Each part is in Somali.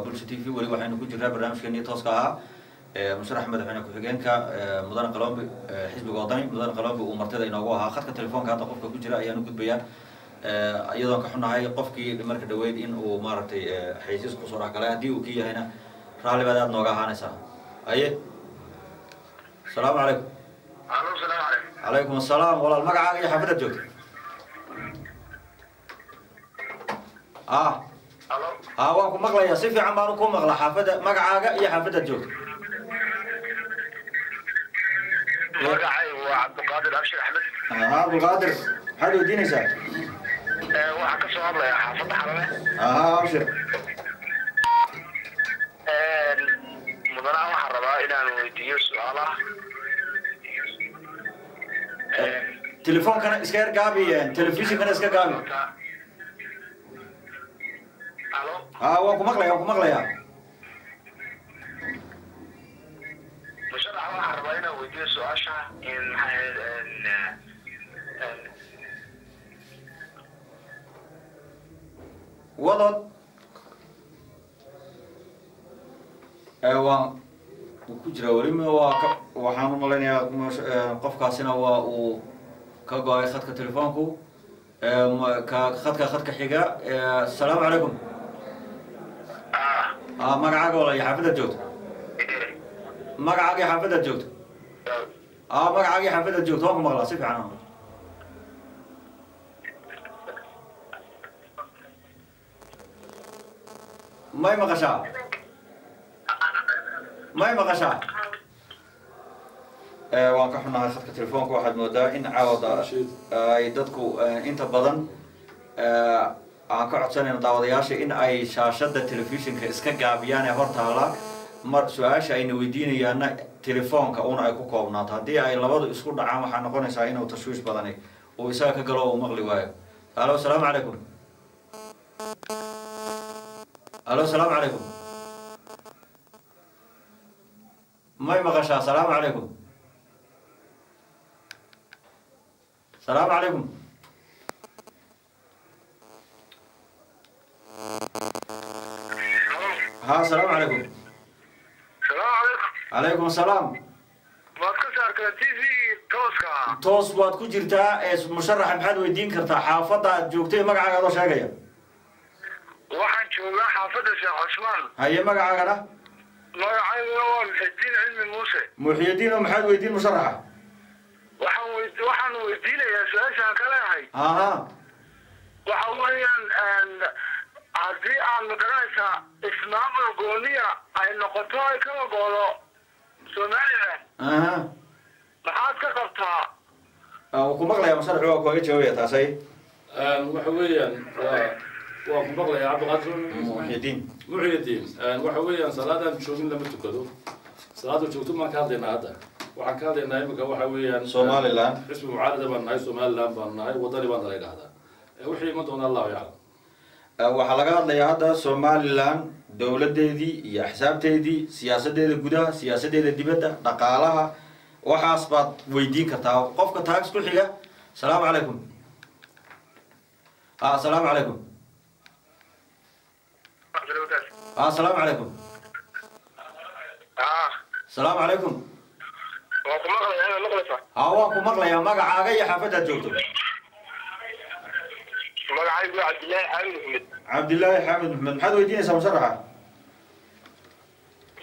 بولش تي في ولي waxaynu ku jirnaa barnaamijkeennii tooska ahaa musharax madaxweyne ku-xigeenka mudane qalombi xisbiga wadani mudane qalombi uu martida inoogu ahaa khadka telefoonka hadda qofka ku jira ayaan u gudbayaa iyadoon ka xunahay qofkii marka dhaweyd in uu maaragtay xaysiis ku soo dhexgalay haddii uu ka yahayna raalli baad aad nooga ahaanaysaa aye asalaamu calaykum calaykum assalaam walaal magacaaga iyo xaafadaad joogta waan ku maqlayaa si fiican baan ku maqlaa xaafada magacaaga iyo xaafadaad joogta magacaygu waa cabdiqaadir abshir axmed cabdiqaadir maxaad weydiinaysaa waxaan ka soo hadlayaa xaafadda xalale abshir mudanaha waxaan rabaa inaan weydiiyo su-aalaha telefoonkana iska yar gaabi telefishinkana iska gaabi waan ku maqlayaa musharaxa waxaan rabaa inaan weydiiyo su-aasha wadod waan ku jira welima waxaan u malaynayaa qofkaasina waa uu ka go-ay khadka telefoonku khadka xiga asalaamu calaykum magacaaga wala iyo xaafadaad joogto magacaaga iyo xaafadaad joogto magacaaga iyo xaafadaad joogto waan ku maqlaa si fiican may maqashaa waan ka xunahay khadka telefoonka waxaad moodaa in caawada ay dadku inta badan aan ka codsanayno daawadayaasha in ay shaashada telefishinka iska gaabiyaan ee hor taala mar su-aasha ayna weydiinayaana telefoonka una ay ku koobnaato haddii ay labadu isku dhacaan waxaa noqonaysaa inuu tashwiish badani uu isaga ka galo uu maqli waayo alo asalaamu calaykum asalaamu calaykum may maqashaa asalaamu calaykum السلام عليكم السلام عليكم عليكم السلام waad ka saartaa TV tooska toos waad ku jirtaa musharax maxaad weydiin kartaa xaafadda aad joogtay magacaaga adoo sheegaya waxaan joogaa xaafadda Sheekh Cusmaan haye magacaagana magacayguna waa Muxyidiin Cilmi Muuse Muxyidiin maxaad weydiin musharaxa waxaan weydiinayaa su-aashaan ka leeyahay waxa weeyaan haddii aan magaranaysaa ismaamul gooniya ay noqoto ay kala goodo Somaliland maxaad ka qabtaa ku maqlayaa musharaxu waa kuga jawaabaya taasay waxa weeyaan waa ku maqlayaa cabdiqaadir Muxyidiin waxa weeyaan salaadaan joogin lama tukado salaadu joogto maan ka hadlaynaa hadda waxaan ka hadlaynaa imika waxa weeyaan Somaliland xisbi mucaarada baan nahay Somaliland baan nahay wadani baan la yiraahdaa wixii ma doona Allah yaclam waxaa laga hadlayaa hadda Somaliland dowladeedii iyo axsaabteedii siyaasadeeda gudaha siyaasadeeda dibadda dhaqaalaha waxaas baad weydiin kartaa qofka tax ku xiga salaamu calaykum السلام عليكم السلام عليكم السلام عليكم واكو مقلة يا مقعاقة يا حافظة جوتو مقعاقة عبد الله حامد محمد عبد الله حامد محمد محد ويديني سا مسرحة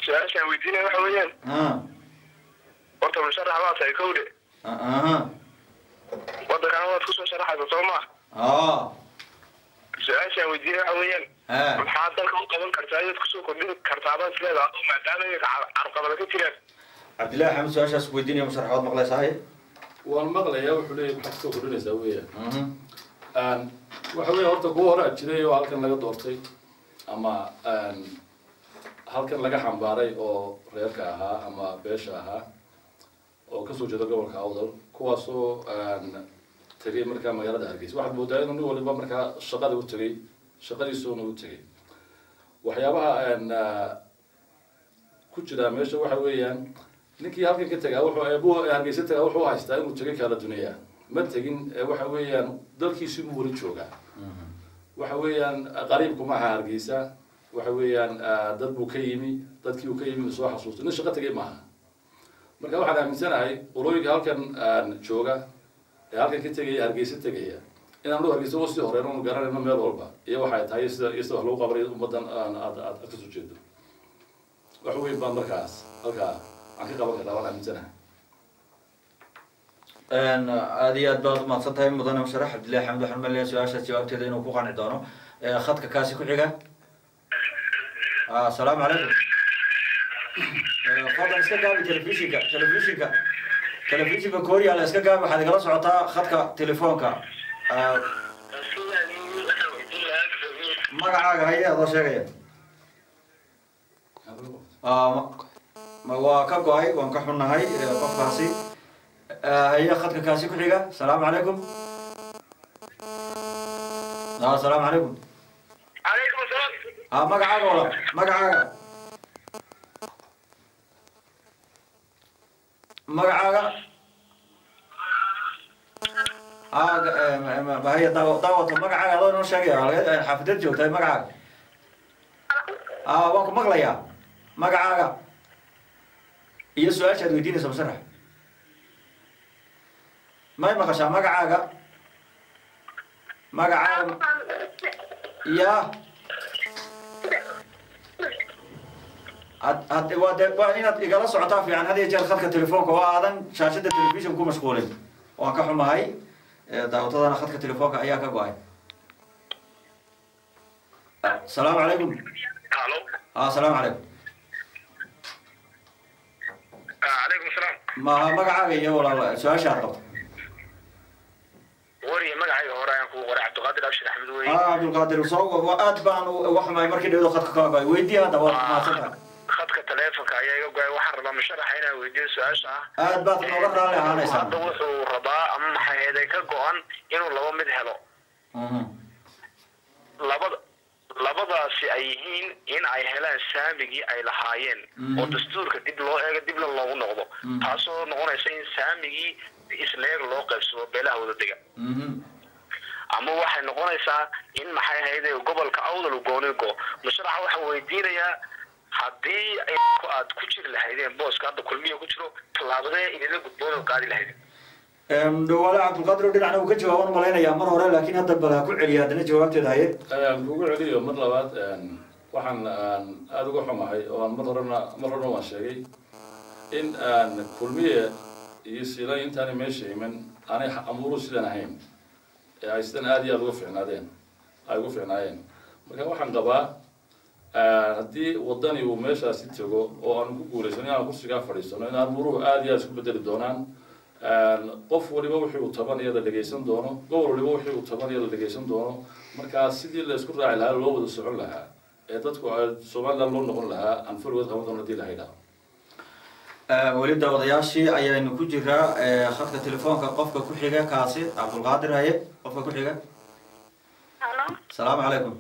سؤال ويديني waxa weeyaan horta musharax waa tahay kowde waddankan waad ku soo sharaxaysaa soo ma su-aashaan weydiinay waxa weeyaan maxaa dalka u qaban kartaa ayaad kusoo kordhin kartaa baan isleedahay maadaama iyaga carqabada ka jiraan cabdillahi xamed su-aashaas weydiinaya musharax waad maqlaysaa haye waan maqlayaa wuxuu leeyahay maxaad kasoo kordhinaysaa weeyaan waxa weeye horta kuwa hore jiray oo halkan laga doortay ama halkan laga xambaaray oo reerka ahaa ama beesha ahaa oo kasoo jeeda gobolka awdal kuwaasoo tagay markaa magaalada Hargeysa waxaad moodaa inuu nin waliba markaa shaqada u tagay shaqadiisuna u tagay waxyaabaha ku jira meesha waxa weeyaan ninkii halkan ka tagaa wuxuu eebuhu Hargeysa tagaa wuxuu haystaa inuu tagay kala dunyada ma tagin waxa weeyaan dalkiisu uu wali joogaa waxa weeyaan qariib kuma aha Hargeysa waxa weeyaan dad buu ka yimi dadkii uu ka yimi soo xasuustay nin shaqo tagay maaha marka waxaan aaminsanahay qolooyinka halkan jooga ee halkan ka tegaya hargeysa tegaya inaan loo hargeysa oo si horeyn oo garanayno meel walba iyo waxay tahay sida wax lagu qabanay ummadan aad ka soo jeedo wax weyn baan markaas halkaa aan ka qaban karnaa waan aaminsanahay aad iyo aad baad umahadsan tahay mudane musharax cabdillahi xamed waxaan maleeyahay su-aashaas jawaabteeda inuu ku qanci doono khadka kaasi ku xiga السلام عليكم فضل اسكا قابل تلفزيونك كوريا على اسكا قابل waxaad igala socotaa khadka telefoonka magacaaga haye adoo sheegaya ma waa ka go'ay waan ka xunnahay qofkaasi haye khadka kaasi ku xiga السلام عليكم السلام عليكم عليكم السلام magacaaga wala magacaaga bahaya daawata magacaaga adoo noo sheegaya xaafidad joogtahay magacaaga waan ku maqlayaa magacaaga iyo su-aasha aad weydiinaysa musharax may maqashaa magacaaga ya waa inaad igala socotaa fiican had iyo jeer khadka telefoonka oo aadan shaashada telefishin ku mashquulin waan ka xumahay daawatadana khadka telefoonka ayaa ka go-ay السلام عليكم الو السلام عليكم عليكم السلام ما magacaaga iyo walaal su-aasha qabto وري magacayga hore aan ku qoray Cabdiqaadir Abshir Axmed weey Cabdiqaadir soo aad baan wax ma markii dheedo khadka ka go'ay weydii hada waa maasanta khadka telefoonka ayaa iga go'ay waxaan rabaa musharax inaan weydiiyo su-aasha aad baad nooga raali ahaanaysaa hadda wuxuu rabaa ama maxay ahayd ka go'an inuu laba mid helo labadaasi ay yihiin in ay helaan saamigii ay lahaayeen oo dastuurka dib loo eego dib loogu noqdo taasoo noqonaysa in saamigii isleeg loo qaybsado beelaha wada dega ama waxay noqonaysaa in maxay ahayd gobolka awdal goonigo musharaxa waxa weydiinayaa haddii aad ku jiri lahaydeen booska hadda kulmiye ku jiro tallaabadee idinla gudboon oo qaadi lahaydeen wala Cabdiqaadir dhinacna uu ka jawaaban malaynayaa mar hore laakiin hadda bal ku celiya hadana jawaabteeda haye kugu celiyo mar labaad waxaan aad uga xumahay oo mar horena waan sheegay in kulmiye iyo sila intaan meesha iman aanay amuru sidan ahayn ay sidan aad iyo aad uga fiicnaayeen marka waxaan qabaa haddii wadani uu meeshaasi tago oo aan ku guulaysan inaan kursigaa fadhiisano in amuruhu aad iyo aad isku bedeli doonaan qof waliba wixii uu tabanayo la dhageysan doono gobol waliba wixii uu tabanayo la dhageysan doono markaa sidii la isku raaci lahaa loo wada socon lahaa ee dadku Soomaaliland loo noqon lahaa aan furwad qaban doono hadii la haydaa weli daawadayaashii ayaynu ku jiraa khadka telefoonka qofka ku xiga kaasi Cabdiqaadir haye qofka ku xiga السلام عليكم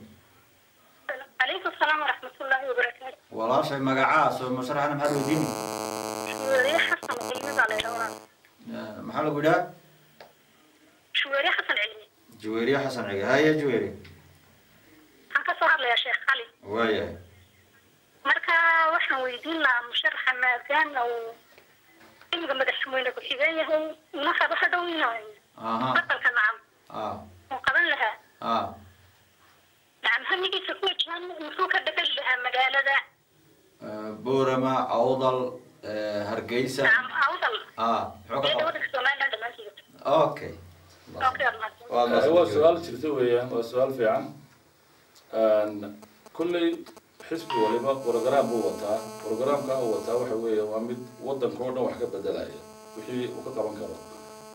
عليكم السلام ورحمة الله وبركاته والله شيء مقعاس ومشرح أنا محل وديني شواري حسن علمي على الأوراق محل ودا شواري حسن علمي جويري حسن علمي هاي جويري حكا صار لي يا شيخ علي ويا مركا وحنا ويدينا مشرح ما كان أو إنك مدحمونا كحيجاية هو نخذ واحد وينه بطل كان نعم وقبل لها نعم هم يجي سكوت كان مسوك الدجاج لها مجال ذا بورما أوضل هرجيسة نعم أوضل أوكي هو سؤال شرتوي هو سؤال في عن كل حزب ولما برنامج هو وطا برنامج هو وطا وحوي وامد وطن كورنا وحكي بدلاية وحي وكقبان كرو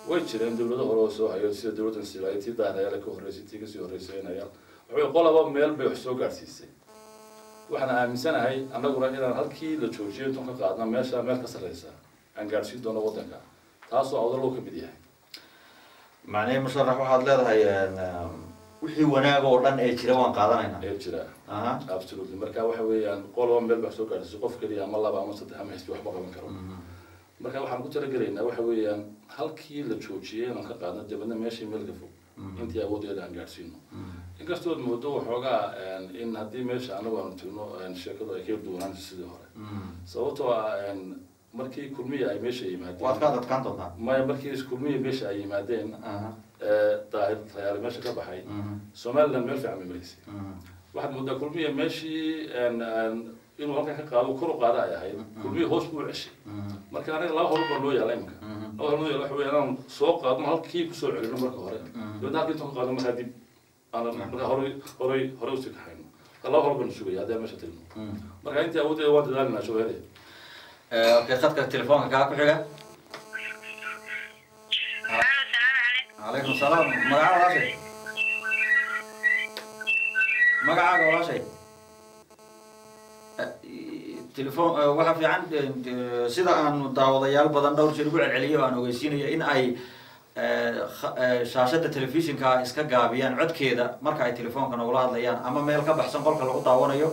ويجرين دولة هروسو هاي سيد دولة السلايتي ده هاي لك هرسيتي كسي هرسين هاي وحوي قلبا ميل بيحسو قارسيسي وحنا آمنسنا هاي أنا قرأ إلى هالكي لتشوجيه تونك قادنا ماشى ميل كسريسا عن قارسي دونا وطنك تاسو أوضلو كبديه معناه مشرح واحد لا هاي وحي وناق ودن أي شيء وان قادنا أي شيء absolutely مركا وحوي يعني قلبا ميل بيحسو قارسي قف كلي أما الله بأمر صدق هم يحسب وحبا من كرم مركا waxaan ku talagalnaa waxa weeyaan halkii la joojiyay inaan ka qaadno dibadna meeshii meel gafo intii awoodeeda aan gaarsiino inkastoo muddo waxoogaa in haddii meesha anagu aanu tagno sheekadu ay ka duwanaan sidii hore sababtoo ah markii kulmiye ay meesha yimaadeen waad ka dadkaan doontaa maya markii kulmiye meesha ay yimaadeen daahir tayaari meesha ka baxay Somaliland meel fiican ma maraysay waxaad muddo kulmiye meeshii inuu halkan ka qaado kor u qaada ay ahayd kulmiye hoos buu ceshay marka anaga laba hor baa loo yaalay imka laba hor loo yaalay waxa weeyaan soo qaadno halkii ku soo celino marka hore dibadda halkii intuu qaadno marka dib أنا مرة هروي سكحين الله هو بنشوفه هذا مش هتلمو مرة أنت أود وانت دارنا شو هذا أوكي خدك التليفون كاكو حاجة عليكم السلام مقعد ولا شيء مقعد ولا شيء تليفون واحد في عند سيدا أن داوديال بدن دور شربوا العليا وأنا ويسيني إن أي shaashada telefishinka iska gaabiyaan codkeeda marka ay telefoonka nagula hadlayaan ama meel ka baxsan qolka lagu daawanayo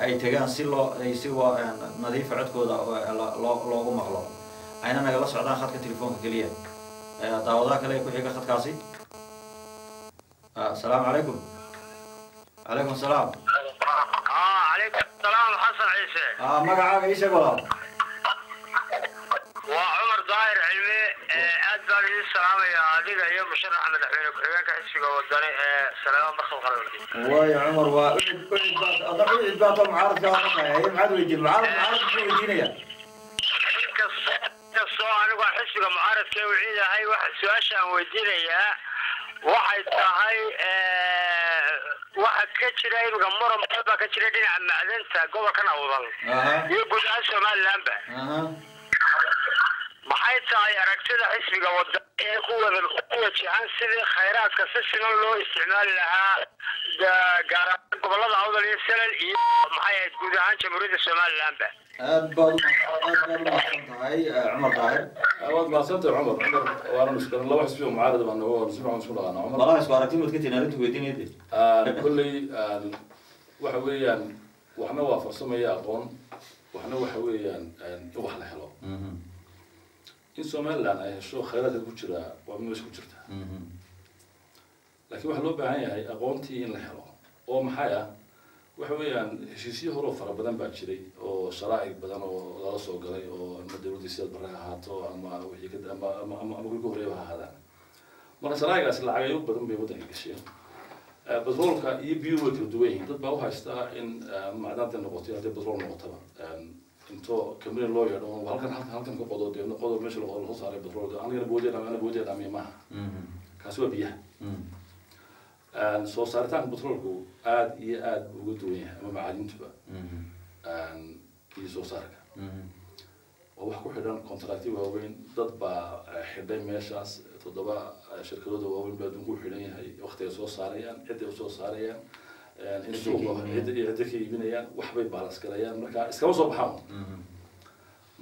ay tagaan si nadiif codkooda loogu maqlo ayna nagala socdaan khadka telefoonka kaliya daawadaha kale ku xiga khadkaasi assalaamu calaykum calaykum salaam calaykum salaam xasan ciise magacaaga ii sheeg walaal وعمر ظاهر علمي أدبر السلام يا عديد أيام مشرح أحمد الحين كحيان كحسي قوضاني سلام مرخل قرر ويا عمر وأعد بات معارض كهرباء هي معارض ويجي معارض شو يجينا يا كسو أنا قاعد حسي معارض كوعيدة هاي واحد سؤال ويجينا يا واحد هاي واحد كتير يبقى مرة محبة كتير دين عم معدنته قبل كان أوضل يقول أسمع ما اللمبة maxay tahay aragtida xisbiga wadda ee kuwa jihan sidii khayraadka si siman loo isticmaali lahaa gaar ahaan gobolada awdal iyo salal iyo maxay ahayd guud ahaan jamhuuriyadda Somaliland aad baad tahay Umar Daahir aad ma santaa Umar waana mushkil laba xisbi oo mucaarad baan oo si fiican isku dhaqana Umar wallahi isku aragtid mid ka tinaarintu weydiinayde kulli waxa weeyaan waxna waa farsamaya aqoon waxna waxa weeyaan wax la helo in Somaliland ay hesho khayraadka ku jira waa mid ku jirta laakiin waxa loo baahan yahay aqoontii in la helo oo maxay ah waxa weeyaan heshiisyo hore fara badan baa jiray oo sharaa'ic badan oo lala soo galay oo dawladda sida baraha ahaato ama wixii ka ama ugu horeeyay waxa hadaan marka sharaa'igaas lacag ay badan bay wadanka gasheen batroolka iyo biyo way kala duwan yihiin dad baa u haysta in macdanta noqotay hadii batrool noqotaba into kamil loo yeedho halkan ku qodo deedna qodo meesha loo saaray batroolka aniga boodiyada maaha kaasi waa biyaha soo saaritaanka batroolku aad iyo aad ugu duwan yahay ama macaadintuba iyo soo saarka oo wax ku xidhan kontrakti waaweyn dad baa xidhay meeshaas 7 shirkadooda waaweyn baa adduunku xidhan yahay waqtiga soo saarayaan cidda soo saarayaan in suuqa cidda ka iibinayaan wax bay balance galayaan marka iskama soo baxaan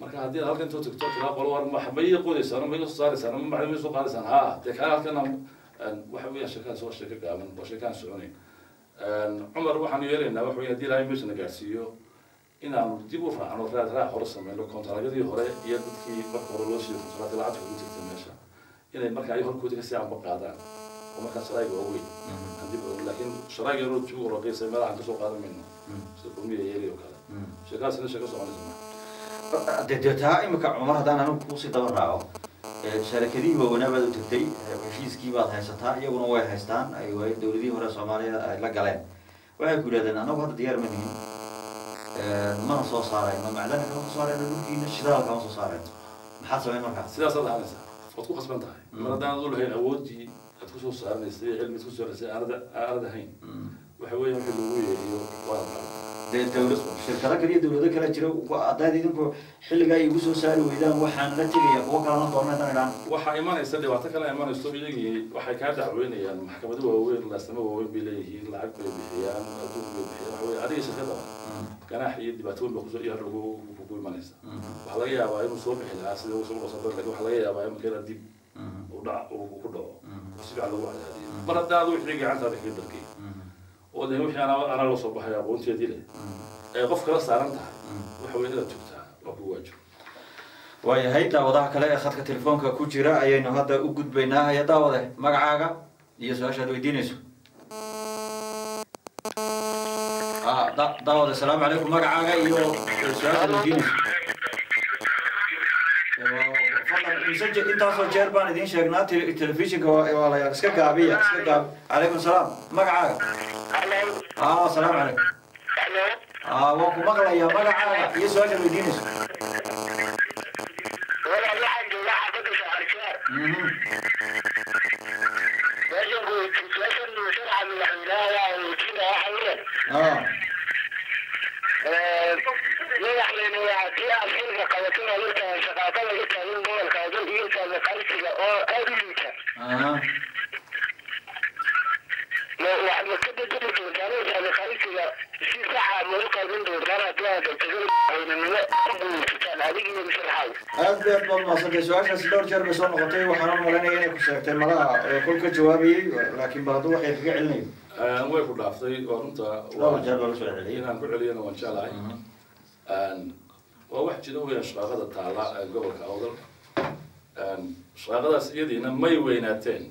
marka haddii halkan intuu TikTok la qolo war ma xabay qodaysaan ma soo saaraysaan ma macluumaad soo qaadaysaan ha de ka halkan waxa weeyaan shirkada soo sheeka gaaban oo sheekan soconayn Umar waxaan yeelaynaa wax weeyaan hadii ilaahay meesha gaarsiiyo inaan dib u raacno raad hore sameeyno kontragyadii hore iyo dadkii marka hore loo siiyay kontragyada lacag ugu jirtay meesha inay marka ay horkooda ka sii amba qaadaan oo marka sharayga waa weyn hadii laakiin sharayga inuu joogo raqiis ay meelaha ka soo qaadan mayno sida kulmiye yeelay oo kale shaqaasina shaqo soconaysa dadta imika Umar hadaan anu ku sii daba raaco sharikadii waaweynaba u tagtay heshiiskii baad haysataa iyaguna way haystaan ay way dawladii hore Soomaaliya ay la galeen waxay ku yiraahdeen anagu hadda diyaar ma nihin ma soo saaray ma macdana ka soo saaray dhulkiina shidaalka ka soo saaray maxaa sameeyay markaa sidaas aad haysaa waad ku qasban tahay mar hadaan u lahayn awoodii aad ku soo saarnaysay cilmi ku soo saarnaysay arada hayn waxa weeyaan waxa lagu yeeriyo waa dawlad shirkado kaliya dawlado kala jira adaad idinku xilliga ay ugu soo saari weydaan waxaan la tagaya kuwa kala doonayaan waxa imanaysa dhibaato kale imanayso iyagii waxay ka dacweynayaan maxkamada waaweyn laasnimo waaweyn bay leeyihiin lacag bay bixiyaan adduun bay bixiyaan waxa weeye adiga shirkada ganaax iyo dhibaatooyin baa kusoo yahay ugu imanaysa waxa laga yaabaa inuu soo bixi lahaa sida uu soo soo laakiin waxa laga yaabaa in kala dib u dhac uu ku dhaco si fiican lagu cadaadiyo mar haddaad wixii gacantaada ka darkay oo de wixii ana loo soo baxay aqoonteedii leh ee qof kala saaran tahay waxa weeye inaad joogtaa waa ku waajib waayahay daawadaha kale ee khadka telefoonka ku jira ayaynu hadda u gudbaynaa hay daawade magacaaga iyo su'aashaad weydiinayso داود السلام عليكم مقعاقا إيو سؤال الدين فضل مسجل انت اصلا جيربان idin sheegnaa telefishinka waa la iska gaabiya عليكم السلام magacaaga السلام عليكم waa ku maqlaya magacaaga iyo su'aasha weydiinayso aad baad maasantay su-aashaasi dhowr jeer bay soo noqotay waxaan u malaynayaa inay ku sheegtay malaha kol ka jawaabayay laakiin baladu waxay kaga celinayo way ku dhaaftay oo runta dhowr jeer baa la soo celiyay inaan ku celiyana waan jeclahay waa wax jira weeyaan shaqada taala gobolka awdal shaqadaas iyadiina may weynaateen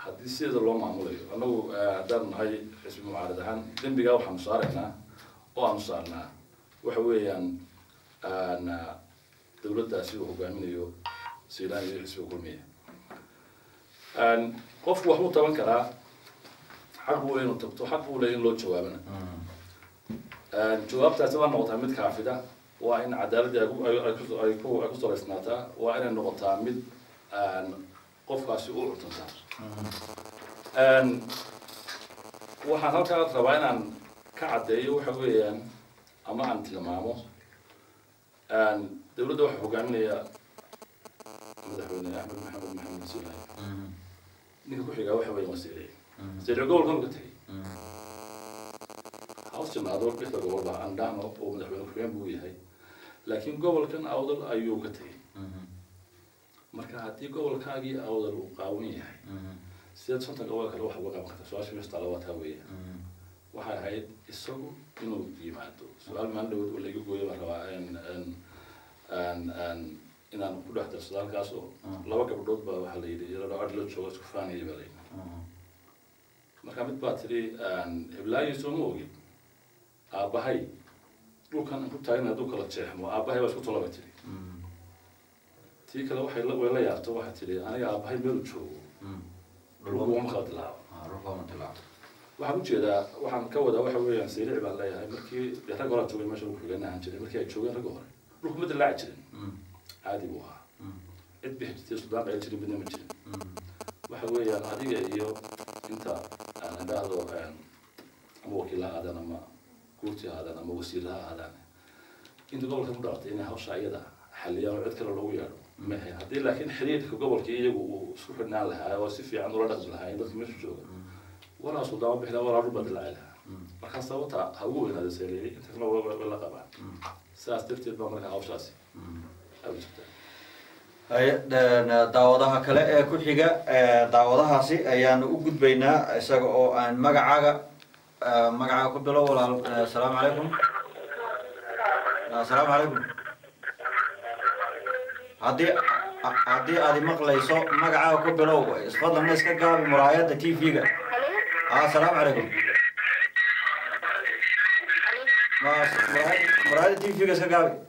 haddii sida loo maamulayo annagu haddaan nahay xisbi mucaarad ahaan dembigaa waxaanu saaraynaa oo aanu saarnaa waxa weeyaan dowladdaasi uu hogaaminayo Siilaan iyo xisbiga kulmiye qofku wax uu taban karaa xaq uu inuu tabto xaq uu leeyahay in loo jawaabana jawaabtaasi waa noqotaa mid kaafida waa in cadaaladda ay ku salaysnaataa waa inay noqotaa mid qofkaasi u curtantaa waxaan halkaa rabaa inaan ka caddeeyo waxa weeyaan ama aan tilmaamo dowladda waxaa hogaaminaya madaxweyne axmed maxamed Siilaan ninka ku xigaa waxa weeyaan wasiir gobolkan ka tagay hawshan adoo dhexda gobolka aan dhahno oo madaxweyne ku-xigeen buu yahay laakiin gobolkan awdal ayuu ka tagay marka haddii gobolkaagii awdal uu qaawan yahay sideed shanta gobol kale waxa uga qaban karta su-aasha meeshta labaad weeyaan waxay ahayd isagu inuu yimaado su-aal maalin dhawood oo laga gooyo baan rabaa inaan ku dhex darsado halkaas oo laba gabdhood baa waxaa la yidhi iyadoo adh la joogo isku faanayay baa layidhi marka mid baa tiri hiblaayo soo ma ogid aabbahay dhulkan aan ku taagna hadduu kala jeexmo aabbahay baa isku tolaba tiri tii kale way la yaabto waxay tiri aniga aabbahay meelu joogo dhulkuma kala dilaabo waxaan ujeedaa waxaan ka wadaa waxa weeyaan sayric baan leeyahay markii rag hore joogay meesha ku xiganahan jiray markii ay joogeen rag hore dhulku ma dilaaci jirin caadi buu ahaa cid bixi jirtay sudaan ay jirin midna ma jirin waxa weeyaan adiga iyo inta aan idhaahdo ama wakiil ha aadaan ama guurti ha aadaan ama wasiir ha aadaan inta gobolka ku dhalatay inay hawsha iyada xaliyaan oo cid kale loogu yeedho mahe haddii laakiin xiriirka gobolkii iyagu uu isku xidhnaan lahaa oo si fiican ula dhaqmi lahaa dadka meesha jooga ولا صدام بحنا ولا ربع العائلة مركز صوتها هو هذا سريع أنت كنا ولا قبع ساس تفتي بمرك أو شاسي هاي دعوضها كلا كل حاجة دعوضها سي يعني وجود بينا سجوا عن مجاعة قبله ولا السلام عليكم السلام عليكم هذه مقلة يسوع مجاعة قبله إسفاد الناس كجاب مرايات تي فيجا السلام عليكم مرايات تي فيجا كجاب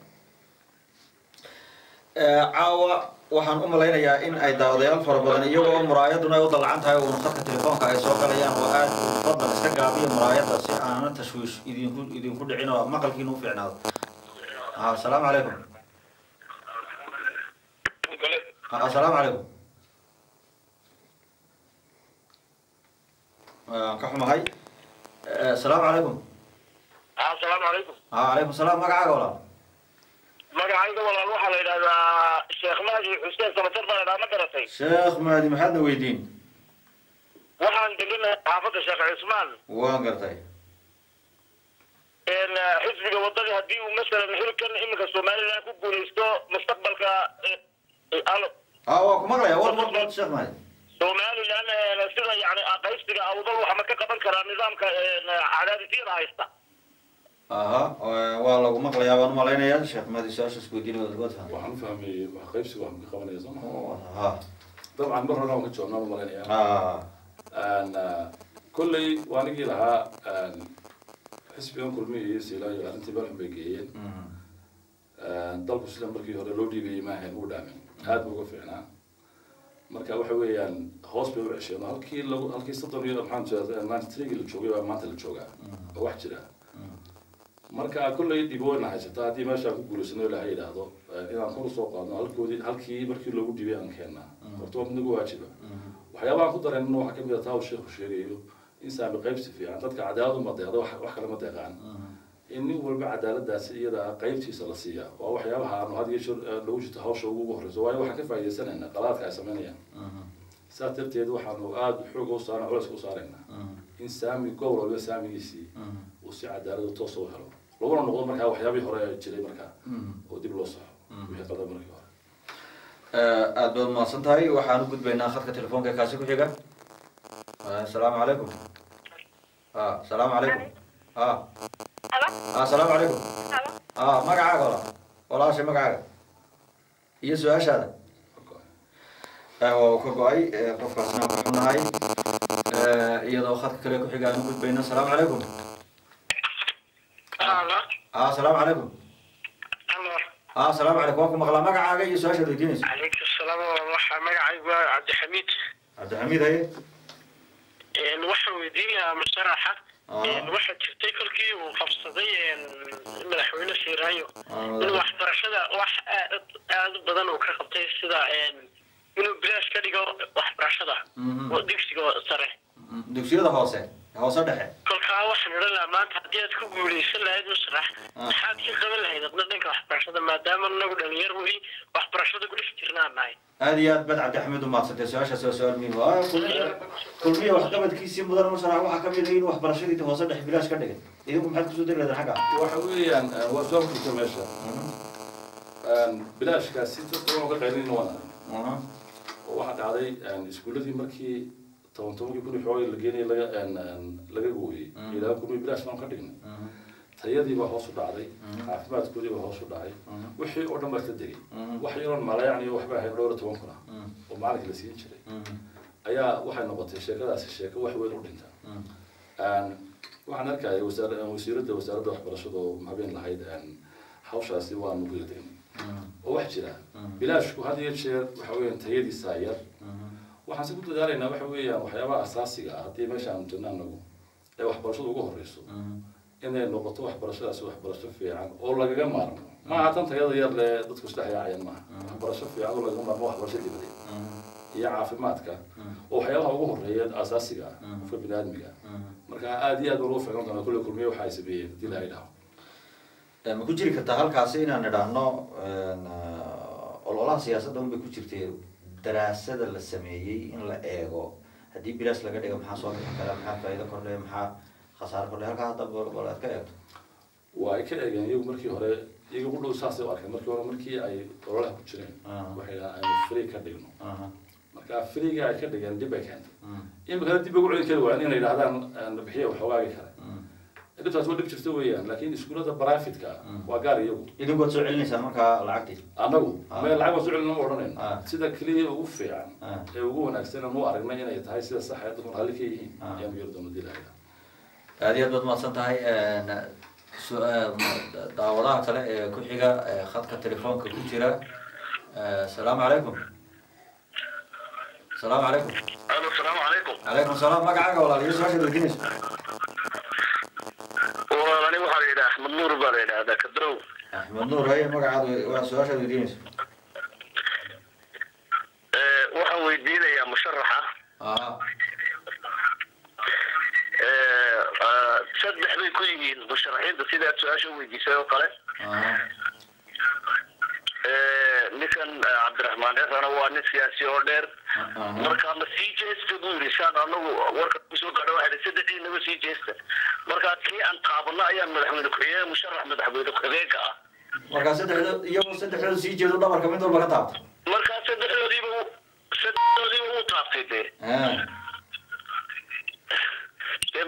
عاوة waxaan u malaynayaa in ay daawadayaal fara badan iyagoo muraayaduna ay u dalcan tahay oo khadka telefoonka ay soo galayaan oo aad fadlan iska gaabiyo muraayada si aanan tashwiish idinku dhicin oo maqalkiina u fiicnaado assalaamu calaykum السلام عليكم كحمة هاي السلام عليكم السلام عليكم عليكم السلام مقعد ولا مقعد ولا روح على الشيخ مهدي حسين سمتر بلد ما درسي شيخ مهدي محدنا ويدين waxaan deganaa xaafadda Sheekh Cismaan waan gartay xisbiga wadada hadii uu masalan xilkan imika Soomaaliland ku guuleysto mustaqbalka waa ku maqlaya war Sheekh Mahdi Soomaaliland sida yani aqaysiga awdal waxa ma ka qaban karaa nidaamka cadaadiyada haysta waa lagu maqlayaa waan malaynayaa Sheekh Mahdi su'aasha isku weydiinay waxaan fahmay wax qaybsiga wax ka qabanaya Soomaaliland طبعا مرة أنا كنت جونا مالين كلي وأنا جي لها xisbigan kulmiye silaayo arrintii baan beegayeen dalku sida markii hore loo dhiibay ma ahayn uu dhaamin aad buu uga fiicnaa marka waxa weeyaan hoos bay u cesheen halkii 30 iyo maxaan jeedaa maanta la joogay baa maanta la joogaa oo wax jira marka kullay dibooyna haysata hadii meesha ku guuleysano ilaahay yiraahdo inaan kor soo qaadno halkii markii loogu dhibay aan keenaa horta waa nagu waajiba waxyaabaha ku dareenno waxa kamid ah taa sheekhu sheegayo in saami qaybsi fiican dadka cadaalad ma deeqdo wax kale ma deeqaan in nin walba cadaaladaas iyada qaybtiisa la siiya waa waxyaabaha aanu had iyo jeer lagu jirto hawsha ugu horeyso waayo waxaan ka faa'iideysanayna qalaadka ay sameynayaan saa darteed waxaanu aad xoog u saarnaa culays u saaraynaa in saami gobol walba saamigiisii uu si cadaalad toos u helo laguna noqdo markaa waxyaabihii hore jiray markaa oo dib loo saxo wixii qaldan markii hore aad baad mahadsan tahay waxaan u gudbaynaa khadka telefoonka kaasi ku xiga asalaamu calaykum asalaamu calaykum asalaamu calaykum magacaaga walaasha magacaaga iyo su-aashaada waa ka go-ay qofkaasna aan ku xunnahay iyadoo khadka kale ku xiga aan u gudbayna asalaamu calaykum asalaamu calaykum asalaamu calaykum waan ku maqlaa magacaaga iyo su-aashaad weydiinaysa calaykum asalaam waxaa magacaygu waa cabdixamiid haye waxaan weydiinayaa musharaxa waxaa jirtay kolkii uu qabsaday madaxweyne siiraayo in waxbarashada wax aad u badan uu ka qabtay sida inuu bilaash ka dhigo waxbarashada oo dugsiga sare dugsiyada hoose dhexe kolkaa waxaan odhan lahaa maanta haddii aad ku guuleysan lahayd musharax maxaad ka qaban lahayd adna dhanka waxbarashada maadaama nagu dhalinyar weli waxbarashada ku dhex jirnaan nahay aad iyo aad bad cabdixamiid u maadsantay su-aashaas waa su-aal muhiim kulmiya waxqabadkiisii mudan musharax waxaa kamid ah inuu waxbarashadii hoose dhexe bilaash ka dhigay idinku maxaad kusoo dari lahaydeen xagga waxa weeyaan waa soo furta meesha bilaashkaasi dadka ka qaylinayna waan oo waxaa dhacday iskuuladii markii tobankii kun xoogay la geenay laga gooyay ilaa kun bilaash baan ka dhignay tayadii baa hoos u dhacday caafimaadkoodii baa hoos u dhacay wixii oo dhan baa ka degay wax yaroon malayacni waxba ahayd dhowr 10 kun oo maalinka la siin jiray ayaa waxay noqotay sheekadaasi sheeko wax weyn u dhinta waxaan arkayay wasaaradda waxbarashada oo habeen lahayd hawshaasi waa nugu degnay oo wax jira bilaashku had iyo jeer waxa weeyaan tayadiisa yar waxaan si ku dadaalaynaa waxa weeyaan waxyaabaha asaasiga ah haddii meesha aan joogno anagu ee waxbarashada ugu horeyso inay noqoto waxbarashadaasi waxbarasho fiican oo lagaga maarmo maaha tan tayada yar lee dadku isdhex yaacayaan maaha waxbarasho fiican oo lagaga maarmo waxbarasho dibadeed iyo caafimaadka oo waxyaabaha ugu horeeya asaasiga ah qofka biniaadmiga marka aad iyo aad ugu fiican doona kulle kulmiye waxa ay sameeyeen haddii la idhaho ma ku jiri kartaa halkaasi inaan idhaahno ololaha siyaasadda unbay ku jirtay daraasada la sameeyey in la eego haddii bilaash laga dhigo maxaa soo bixi kara maxaa faa'iido kordhaya maxaa khasaaro kordhaya halkaa hadda bal aad ka eegto waa ay ka eegeen iyagu markii hore iyagu ku dhow saasay u arkeen markii hore markii ay ololaha ku jireen waxay dhahaan aynu free ka dhigno marka freega ay ka dhigeen dib ay keentay imikana dib ugu celin kari waayaan inay yidhahdaan bixiya waxoogaagi kale dhibtaas waa dhib jirta weeyaan laakiin iskuulada baraafitka waa gaar iyagu idinku waad soo celinaysaa markaa lacagtii annagu meel lacag waan soo celin ma odhanayno sida keliya ugu fiican ee ugu wanaagsan aan u aragnay inay tahay sida sax ee dadku raalli ka yihiin ayaan yar doona dilaya aad iyo aad baad mahadsan tahay daawadaha kale ee ku xiga khadka telefoonka ku jira asalaamu calaykum asalaamu calaykum asalaamu calaykum calaykum salaam magacaaga walaaliyo su-aashaad weydiinayso ani waxaa la yidhaha axmed nuur baa la yidhahdaa kadrow axmed nuur haye magacaad waa su-aashaad weydiinayso waxaan weydiinayaa musharaxa saddex bay ku yihiin musharaxiinta sidaad su-aasha weydiisay oo kale ninkan cabdiraxmaan erana waa nin siyaasi oo dheer marka ma sii jeesta buu yidhi saan anagu warka kusoo gaadho waxay saddexdii naga sii jeesta markaa kii aan taabano ayaan madaxweyne ku-xigeen musharax madaxweyne ku-xigeenka ah markaa saddexdooda sii jeedo dhabarka mid walba ka taabta markaa saddexdoodiiba uu taabtay dee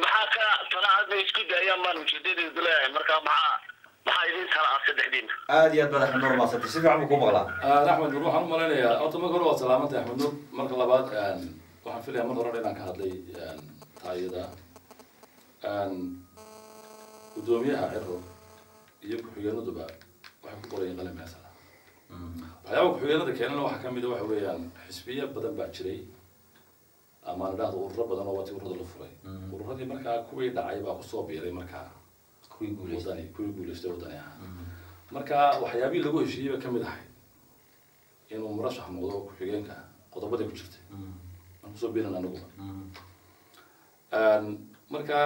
maxaa ka tala hadda isku daayaan baan ujeedadeedu leeyahay markaa maxaa idin tala ah saddexdiina aad iyo aad baad axmed nuur maasantay si fiican buu ku maqlaa axmed nuur waxaan u malaynayaa horta marka hore waad salaamantay axmed nuur marka labaad waxaan filayaa mar hore inaan ka hadlay taayada gudoomiyaha cirro iyo ku-xigeenaduba waxay ku qorayeen qalin meesha waxyaaba ku-xigeenada keenana waxa ka mid ah waxa weeyaan xisbiya badan baa jiray ama la dhahdo ururo badan oo wati ururada la furay ururadii markaa kuwii dhacay baa kusoo biiray markaa kuwii guuleystay wadani ahaa marka waxyaabihii lagu heshiiyey ba ka mid ahay inuu murashax noqdo ku-xigeenka qodobadii ku jirtay aan kusoo biiran anaguba marka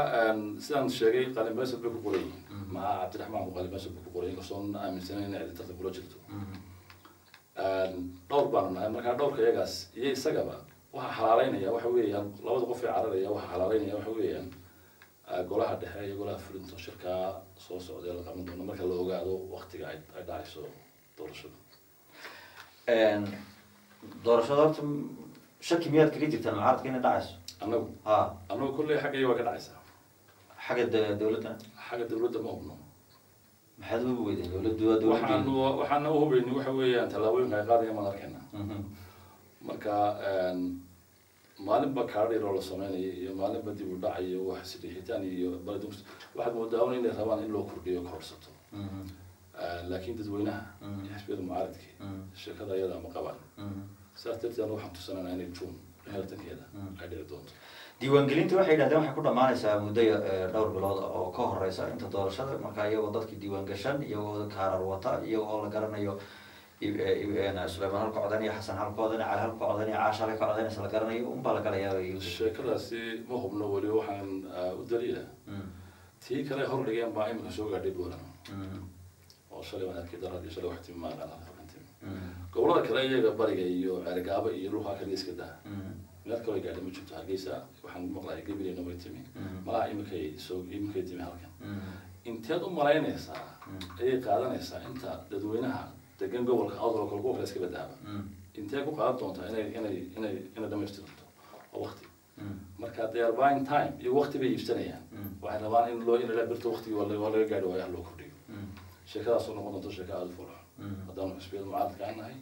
sidaan sheegay qalin meesha bay ku qorayiin maca cabdiraxmaan qalin meesha bay ku qorayiin kasoon aaminsanayn inay ciditarta kula jirto dhowr baanu nahay markaa dhowrka iyagaas iyo isagaba waxa xalaaleynaya waxa weeyaan labada qof ee cararaya waxa xalaaleynaya waxa weeyaan golaha dhexe iyo golaha fulinta shirkaa soo socday la qaban doono marka la ogaado waqtiga ay dhacayso doorashada doorashada horta shaki miyaad kaga jirtaan mucaaradka inay dhacayso anagu kulley xaggayga waa ka dhacaysaa xagga dawladda ma hubno maxaad ugu weydeen waxaana u hubayni waxa weeyaan tallaabooyinka ay qaadaya maan arkayna marka maalinba kaadhiiroo la sameynaya iyo maalinba dib u dhacayo wax sidiixitaan iyo baladus waxaad moodaa inay rabaan in loo kordhiyo korsato laakiin dadweynaha iyo xisbiyada mucaaradkii sheekada iyada ma qabaan sidaas darteed waxaan tusananaa inay juun meeltankeeda ay dhici doonto diiwaangelinta waxay yidhahdeen waxay ku dhammaanaysaa muddo dhowr bilood oo ka horeysa inta doorashada marka iyagoo dadkii diiwaan gashan iyagoo kaarar wata iyagoo la garanayo Suleymaan halka codanaya xasan halka codanaya cali halka codanaya caasha halka codanaysa la garanayo unbaa la galayaa sheekadaasi ma hubno weli waxaan u daliila tii kale hor dhigeen baa imika soo gaadhay buuran oo shalay waan arkay darad iyo shalay wax timi maaqan gobolada kale iyaga bariga iyo ceergaaba iyo dhulka kale iska daa meel kale gaadhay ma jirto hargeysa waxaan maqlaayay gabileyna way timi malaha imikay timi halkan inteed u malaynaysaa ayay qaadanaysaa inta dadweynaha degan gobolka awdal kale kuwa kale iska badaaba intee ku qaadan doontaa inay dhamaystiranto oo waqti marka they are buying time iyo waqti bay iibsanayaan waxay rabaan in la birto waqtigii waa laga gaadhi waayo loo kordhiyo sheekadaas oo noqon doonto sheeka aada u fulax haddaanu xisbiyada mucaaradka aan nahay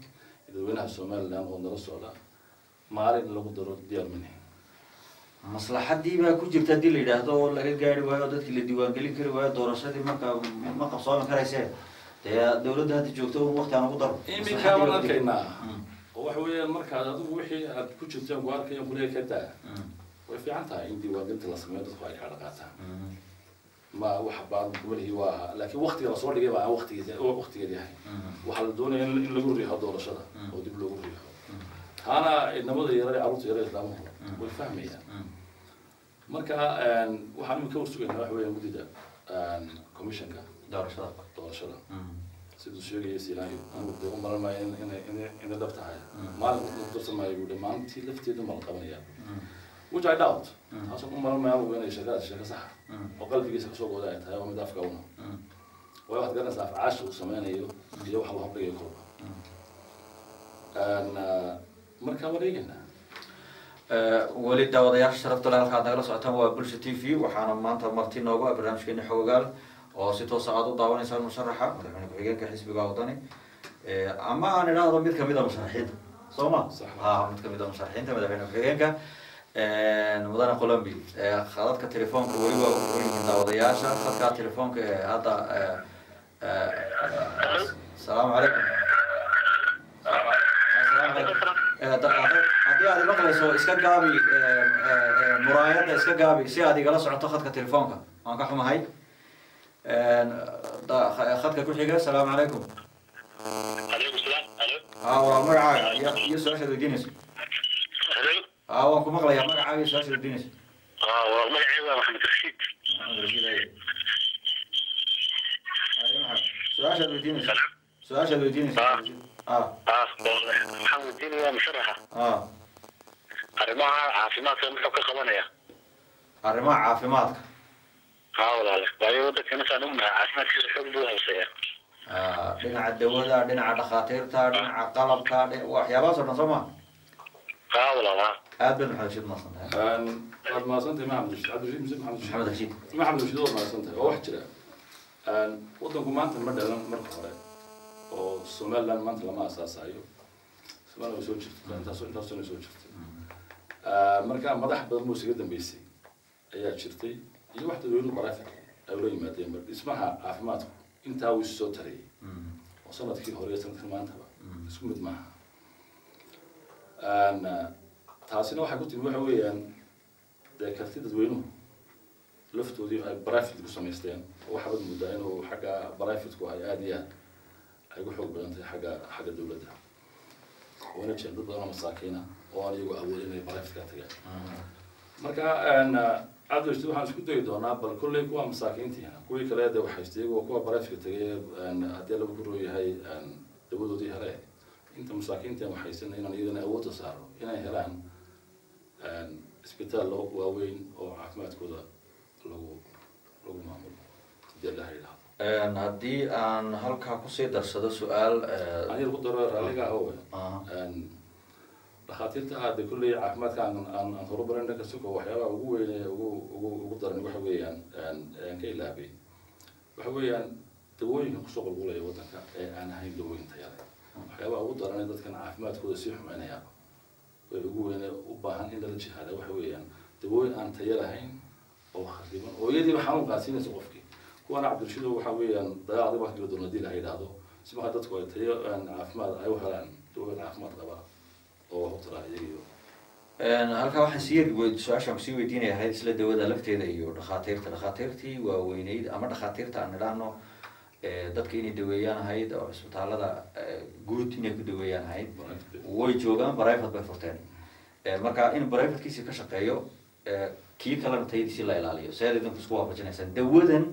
dadweynaha somaliland oo nala socda maalin lagu daro diyaar manahay maslaxadii baa ku jirta haddii la yidhaahdo oo laga gaari waayo dadkii la diiwaangelin kari waayo doorashadii marka ma qabsoomi karaysee dee dawladda hadda joogto waqti aan ugu daro iminka waan arkaynaa oo waxa weeyaan markaad adigu wixii aad ku jirteen ku arkayan kuleey ka daa way fiican tahay in diiwaangelinta la sameeyo dadku ay kala qaataan ma wax baan kumalihi waa laakiin waqtiga la soo dhigay baa waqtigeeda yahay waxaa la doonaya in lagu riixo doorashada oo dib loogu riixo taana inamada yarada carruurta yarada islaamuhu way fahmayaan marka waxaan imika warsugaynaa waxa weeyaan guddida commissionka doorashada siduu sheegaya silaayo anigu dee u maran maayo inay dhab tahay maalin ku darsan maayo buu dhammaantii lafteedu ma la qabanayaa which I doubt taasoo u maran maayo anigu inay sheeko saxa oo qalbigiisa kasoo gooda ay tahay oo mid afka una way waxaad garanaysaa afcaasha uu sameynayo iyo waxa la hordhigayo korba markaa wareegaynaa weli daawadayaasha sharafta leh halkaad nagala socotaan waa bulsha t v waxaana maanta marti noogu ah barnaamijkeeni xogogaal oo si toos aad u daawanaysaan musharaxa madaxweyne ku-xigeenka xisbiga wadani ama aan idhaahdo mid kamid a musharaxiinta soo ma mid kamid a musharaxiinta madaxweyne ku-xigeenka mudane colombi khadadka telefoonka weli waa uyihiin daawadayaasha khadka telefoonka hadda asalaamu calaykum haddii aad maqlayso iska gaabi muraayadda iska gaabi si aad igala socoto khadka telefoonka waan ka xumahay khadka ku xiga asalaamu calaykum waa magacaaga iyo su-aashaad weydiinayso waan ku maqlayaa magacaaga iyo su-aashaad weydiinayso magacayga waa maxamed rashiid su-aashaad weydiinayso waxaan weydiinayaa musharaxa arrimaha caafimaadka muxuu ka qabanaya arrimaha caafimaadka walaale waayo wadanka intaan ognahay caafimaadkiisa xoog buu hooseeya dhinaca dawada dhinaca dhakhaatiirta dhinaca qalabka waxyaabahaas oo dhan soo ma walaala aad baad maxamed rashiid mahadsantahay waad mahadsantahay maxamed rashiid waad mahadsantahay oo wax jira wadanku maanta ma dhalan marka hore oo somaliland maanta lama asaasayo somaliland way soo jirtay intaasoo soo jirtay marka madax badan buu isaga dambeysay ayaa jirtay iyo wax dadweynuhu baraafic أولي ما دين بس اسمها عفمات أنت هو السوتري وصلت كي هورية سنة ما أنت بقى اسمه معها أنا تحسينه واحد قلت إنه حويا ده كرتيد دوينه لفتوا دي برايفت قسميستين وواحد مدعين وحاجة برايفت كوي آدية هيقول حق بلانتي حاجة دولة ده وانا جن ضد أنا مساكينة وانا يقول أولين برايفت كاتجا مركا أنا عاد يشتغل عن سكوت يدونا بل كل يكون مساكينتي هنا كل كلا ده وحيشتغل وكوا برايفت كاتجا أن أديله بكرة هاي أن دولة دي هراء أنت مساكينتي وحيشتغل هنا يدنا أول تصارو هنا هران أن إسبيتال لو وين أو عفمات كذا لو معمول ديال هاي haddii aan halkaa kusii darsado su-aal أنا يقول ضرر عليك هو دخاتيرته هذا كله عفمات كان عن هروب لنا كسوق وحياة وقدر إنه وحويان كي لابي وحويان دوين خصوصا الأولى يوتك أنا هاي دوين تياري وحياة وقدر إنه كان عفمات كله سيح معنا يا ويقول إنه وباهن إن الجهاد وحويان دوين أن تياري هين أو خديما ويدي محمود قاسين سقفك وأنا عبد الرشيد وحويان ضياع واحد يقدر نديل هاي هذا سمع هذا تقول تيار أن عفمات أيوة هلان دوين عفمات قبا أو ترى halkaa waxaan sii su-aashaan kusii weydiinaya ahayd isla dawada lafteeda iyo dhakhaatiirtii waaweyneyd ama dhakhaatiirta aan idhaahno dadka inay daweeyaan ahayd oo cisbitaalada guud inay ku daweeyaan ahayd way joogaan private bay furteen marka in privatekiisii ka shaqeeyo kii kalena tayadiisii la ilaaliyo seed idinku isku waafajinaysaan dawadan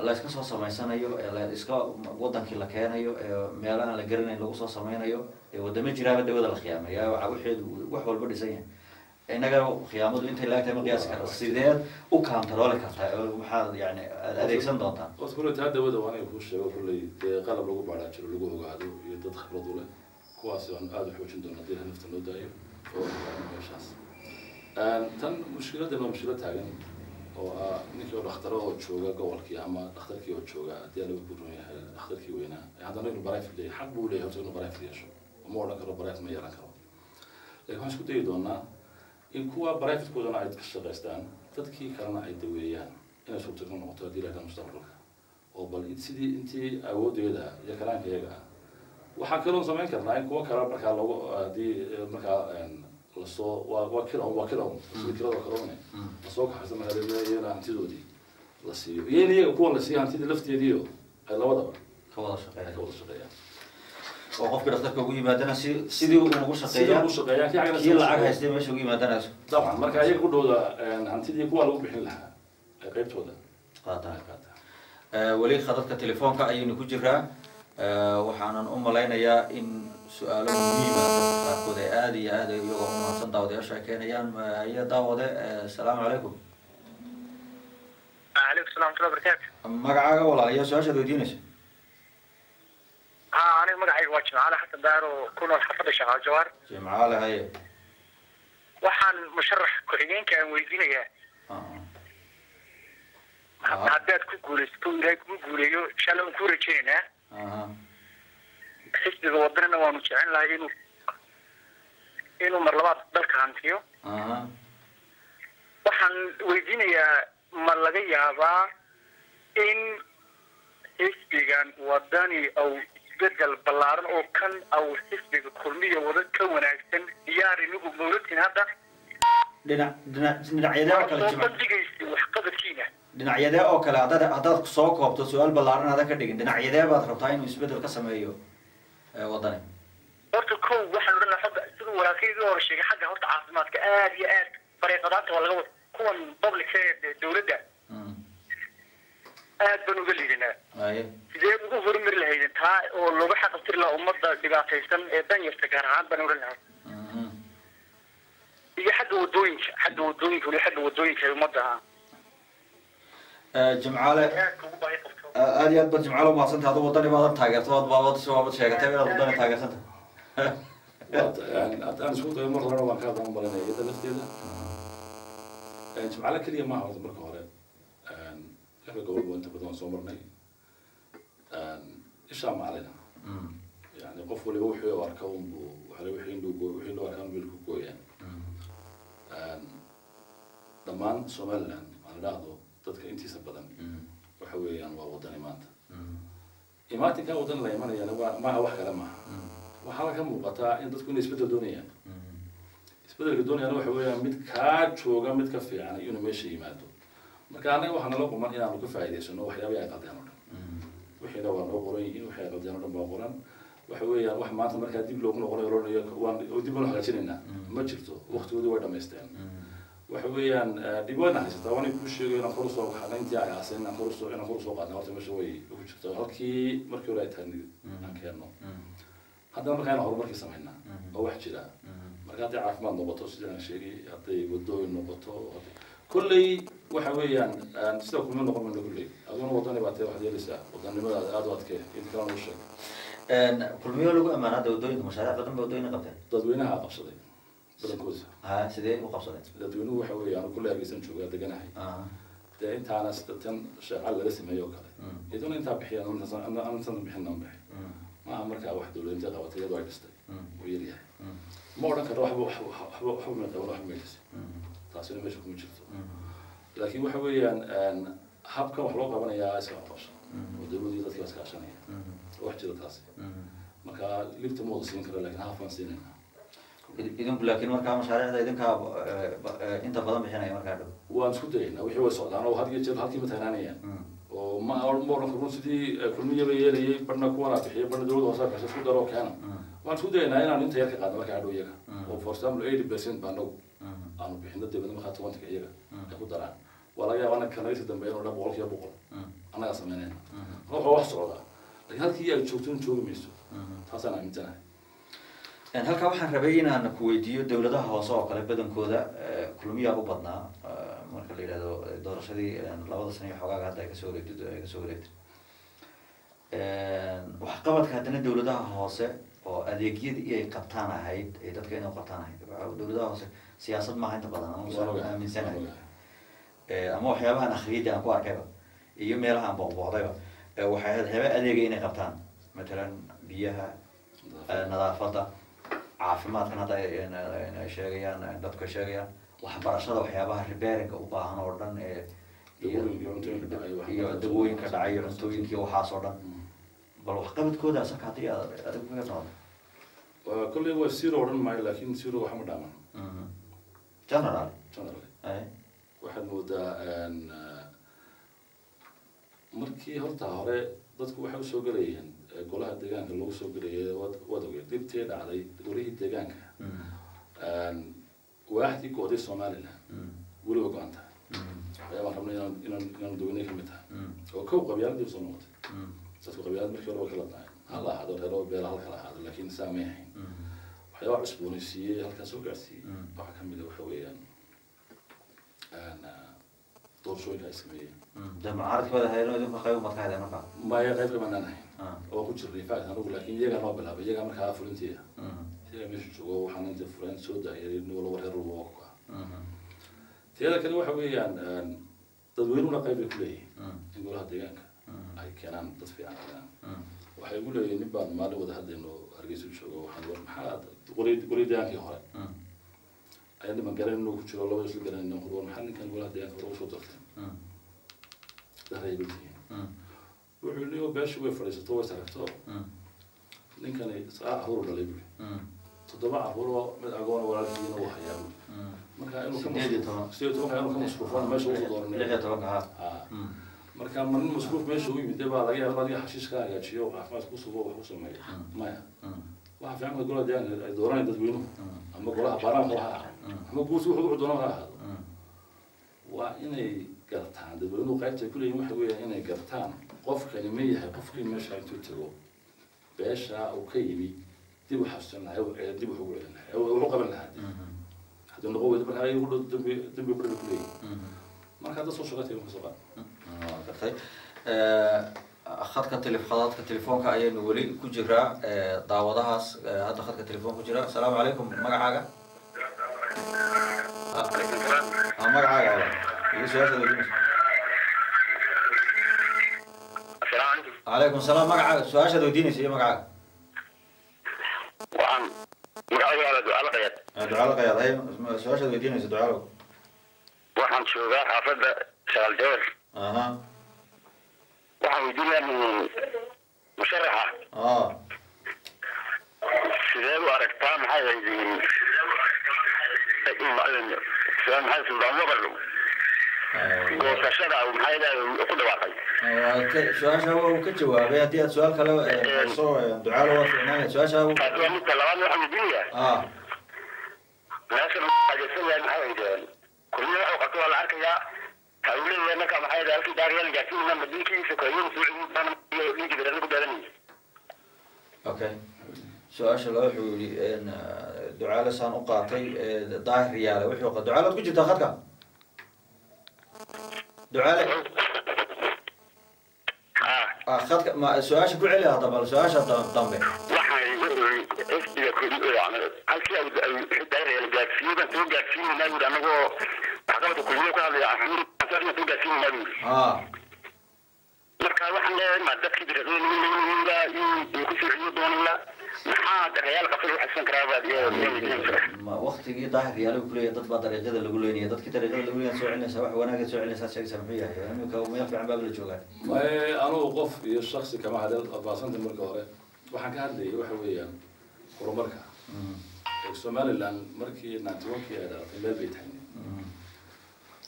la iska soo samaysanayo la iska wadankii la keenayo meelaha la garanayn lagu soo samaynayo wadamo jiraaba dawada la khiyaameeyo wax walba dhisan yahay inaga khiyaamadu intay laagtahay ma qiyaasi karta sideed u kaantarooli kartaa maxaad yani adeegsan doontaan وأذكر أنت هذا وده وأنا يخش كل قلب لقوا بعد عشر لقوا هذا يدد خبرة له كواس أن هذا حوش عندنا ديها نفط النودايم فشاس تن مشكلة ده ما مشكلة تاعين أو نيكي اختاروا وتشوجا قول كي أما اختار كي وتشوجا ديالو بيقولون يا اختار كي وينا هذا نقول برايف اللي حبوا ليه هذا نقول برايف ليش ومورنا كرو برايف ما يران كرو لكن هاش كنت يدونا إن كوا برايف تكون عيد كشغستان تدكي كرنا عيد ويان إن شو تكون نقطة دي لها مستقبل وبل إنتي أنت أود يدا يا كلام كيجا وحكرون زمان كرنا إن كوا كرا بركة لو دي بركة لصو وكرهم وكرونه لصوك حسب ما هذا ينا أنت دودي لصيو يعني يكون لصيو أنت لفت يديو هذا وضع كوضع شقيا شقيا وقف كرتك وجي مادنا سيدي وشقيا كي العاب هستي مش وجي مادنا طبعا مركا يقول له أنت دي كوا لو بحين لها قيبت هذا قاطع ولي خدتك تليفونك أي نكوجرها waxaanan malaynayaa in su'aalo muhiim ah qaarkood ay aad iyo aad iyagoo umahadsan daawadayaasha keenayaan iyo daawade asalaamu calaykum calaykum salaam wa barakaatu magacaaga walaalayaa su-aashaad weydiinaysa aniga magacayga waa jimcaale xasan daaro ku nool xaafadda shaqaal jawaar jimcaale haye waxaan musharax ku-xigeenka aan weydiinayaa haddaad ku guulaysato ilaahay kugu guuleeyo inshaalla waan kuu rajaynaynaa xisbiga wadanina waanu jecel lahay inuu mar labaad dalka hantiyo waxaan weydiinayaa ma laga yaabaa in xisbigan wadani au isbedel ballaaran oo kan au xisbiga kulmiya wada ka wanaagsan diyaar inagu mawlatin hadda dhinacyadee oo kale bandhigaysa waxqabadkiina dhinacyadee oo kale haddaad soo koobto su-aal ballaaran aada ka dhigin dhinacyadee baad rabtaa inuu isbedel ka sameeyo wadani horta kow waxaan odhan lahaa hadda siduu walaalkaygii hore sheegay xagga horta caafimaadka aad iyo aad fariiqadaanta waa laga wada kuwan publica ee dawladda aad baan uga liidanaa sidee ugu horumari lahaydeen taa oo looga xaqabtiri lahaa ummadda dhibaataysan ee danyarta gaar ahaan baan odhan lahaa iyo xagga wadooyinka weli xagga wadooyinka ee ummadda جمعالة هذه أدبر جمعالة ما صنت هذا وطني ما ضل تاجر تواد بابا سوى بتشيء كتير ولا وطني تاجر صنت يعني أنا شو ده مرة أنا ما كان ضمن بلنا يدا لفتي ده جمعالة كلية ما هو ضمن كهراء كيف قبل وأنت بدون صومرني إيش عم علينا يعني قفوا لي وحي وأركون وحلو وحين لو أركون بالكوكو يعني ضمان سومالنا على هذا dadka intiisa badan waxa weeyaan waa wadani maanta imaatinka wadan la imanayana maaha wax kale maaha waxaa ka muuqataa in dadku inay isbedel doonayaan isbedelka doonayaan waxa weeyaan mid kaa jooga mid ka fiican inuu meesha yimaado marka anaga waxaa nala quman inaanu ka faa'iidaysano waxyaabaha ay qaldeen oo dhan wixiina waa noo qoran yihiin waxay qaldeen oo dhan baa qoran waxa weeyaan wax maanta markaa dib loogu noqonayo loonayo waan dib loo hagaajinaynaa ma jirto waqtigoodii way dhamaysteen waxa weeyaan dib wayna haysataa waan ku sheegay inaan kor u soo baxnay intii ay aaseen inaan kor u soo qaadnay horta meesha way ugu jirtaa halkii markii hore ay tahay aan keenno haddana markaan horumarkii samaynaa oo wax jira marka hadday caafimaad noqoto sidaan sheegay hadday wadooyin noqoto kolley waxa weeyaan sida kuma noqon mayno kolley aduna wadani baa tahay waxaad yeelaysaa wadanimadaada aad u adkee inta kalena u sheeg kulmiyo lagu ammaan hadda wadooyinka mashaariic badan ba wadooyina qabteen dadweynaha qabsaday badankooda sidee u qabsadeen dadweynuhu waxa weeyaan kulley hargeysan joogaa deganahay dee intaana tan sheecal laga sameeyo oo kale iyaduna intaa bixiyaan antan bixinaan bixi maaha markaa wax dowladinta qabatay iyadoo ay dhistay uu yaryahay ma odhan karo waxba may qaban waxba may dhisay taasina meesha kuma jirto laakiin waxa weeyaan habkan wax loo qabanayaa iska qabso oo dowladii dadkii baa iska ashanaya wax jira taasi marka libta ma wada siin karo laakiin haafaan siinayna idinku laakiin markaa mashaariicda idinkaa inta badan bixinaya markaa dhow waan isku dayaynaa wixii way socdaan oo had iyo jeer halkii ma taagnaanayaan oo ma odhan karno sidii kulmiyaba yeelayay badhna kuwanaa bixiyay badhna dowladda hoose bixisa isku daroo keena waan isku dayaynaa inaan inta yar ka qaadno markaa dhow iyaga oo for example 80% baa nagu aanu bixino dibadda markaa 20 iyaga ay ku daraan waa laga yaabaa annaga kanagasi dambeeyan oo dhan 100% annagaa samaynayna marka wax socdaa laakiin halkii ay joogto in joogi mayso taasaan aaminsanahay halkaa waxaan rabay inaan ku weydiiyo dowladaha hoose oo kale badankooda kulmiyaa u badnaa marka la yidhahdo doorashadii 2 sano iyo xogaaga hadda ay kasoo wareegtay waxqabadka haddana dowladaha hoose oo adeegyadii ay qabtaan ahayd ay dadka inay qabtaan ahayd dowladaha hoose siyaasad maaha inta badan aan aaminsanahay ama waxyaabahan akhriyadii aan ku arkayba iyo meelaha aan booqbooqdayba waxay ahayd hebe adeega inay qabtaan matalan biyaha nadaafadda caafimaadkan hadda ay sheegayaan dadku ay sheegayaan waxbarashada waxyaabaha repairinga u baahan oo dhan iyo dawooyinka dhacay iyo cuntooyinka iyo waxaas oo dhan bal waxqabadkooda asaka haddii adigu kaga noqdo kolley waa siro odhan maayo laakiin siro waxma dhaaman general waxaad moodaa markii horta hore dadku waxay usoo gelayeen golaha deegaanka lagu soo gelayay waad ogeed dhibtee dhacday golihii deegaanka waaxdii go'day somaliland weliba go-an tahay waxyaabaan rabnay inaan dowladnay ka mid tahay oo kow qabyaaladii usoo noqotay dadku qabyaalad markii hore way kala dhaayeen hala ahaado reero beela halkala ahaado laakiin saa may ahayn waxyaabaa cusboonaysiiyey halkaa soo gaarsiiyey waxaa ka mid a waxa weeyaan doorashooyinka ay sameeyeen mucaaradkooda hayno idinku qayb umaad ka hadeen markaa maya qayb kamanaan ahayn oo ku jirnay fact anigu laakiin iyagaa noo bilaabay iyagaa markaa fulintiia iyagaa meesha joogo waxaan inta fureen soo daayay nin walba reer walba waa ku ah tiyada kale waxa weeyaan dadweynuhuna qayb bay ku leeyihiin in golaha deegaanka ay keenaan dad fiican keenaan waxay igu leeyihiin nin baan maalin wada hadlayno hargeysa joogo waxaan war maxaa goli deegaankii hore ayaa niman garan inuu ku jiro laba isla garanayna war maxaa ninkan golaha deegaanka hore usoo darteen daray igu tihiin wuxuu niyo beesha way fadhiisato way saragto ninkani saa caruur dhalay buri 7 caruuroo mid agoona walaalkiina uu hayaa buri marka inuu ka masruufaan meesha usoo dooranay marka marin masruuf meesha u yimid baa laga yaabaa adiga xashiish ka hagaajiyo caafimaadka ku sugo wax u sameeyo maya waxa fiican golaha deegaanka ay dooranay dadweynuhu ama golaha baarlamaanka ha ahaado ama guursi wuxuu doonaa ha ahaado waa inay gartaan dadweynuhu qaybta ay ku leeyihin waxa weeyaan inay gartaan qofkani ma yahay qofkii meesha intuu tago beesha uu ka yimi dib u xasuusan lahaa dib wuxuu celin lahaa wuxuu qaban lahaa haddii noqo weydo markaa ayagu dambi barbi ku leeyihin marka hadda soo shaqatay ka soo qaad gartay khadka telefoonka ayaynu weli ku jiraa daawadahaas hadda khadka telefoon ku jira asalaamu calaykum magacaaga magacaaga iyo su-aashaada weydiinaysa عليكم السلام مقعد سؤال شذو ديني سي مقعد وعن مقعد على دعاء القياد دعاء القياد هي سؤال شذو ديني سي دعاء waxaan joogaa xaafadda shaqal jawar اها waxaan weydiinayaa musharaxa sidee u aragtaa maxay yihiin sidee maxay sultaan wabarlo goosashada maxay ku dhawaaqay su-aasha uu ka jawaabay haddii aad su-aal kale soo ducaalo waa fiicnaan su-aasha midka labaad waxaan weydiinayaa meesha maxaajesanyahay maxay haydeen kulmiye waxuu qabto waa la arkayaa hawleeya marka maxay haydeen halkii daariyaan gaarsiinayna madiinkiisa koyun suucidiisana iyo dhiigi biran ku daadanayay okay su-aasha loo wuxuu yidhi ducaale saan u qaatay daahir yaale wuxuu ducaalood ku jirtaa khadka ducaale khadka ma su-aasha ku celi hadda bal su-aasha dambe xisbiga halkii daahir gaarsiiyey baan soo gaarsiinaynaa yidhi anagoo maxkamadda kulmiye ku hadlaya soo gaarsiinaynaa yidhi marka waxaan leeyahay ma dadkii dariiqyada ku soo doonaya maxaa dagaal qabtay wax san karaabad ma waqtigii daahir yaale ku leeyahay dad baa dariiqyada lagu leeyahay dadkii dariiqyada lagu leeyahay soo celinaysa wax wanaag soo celinaysa sheegaysa muxuu yahay iminka uma fiican baa la joogaa anuu qof iyo shakhsi kama hadal abaasanta marka hore waxaan ka hadlayay waxa weeyaan horumarka Somaliland markii 91kii ay dhalatay meel bay tahay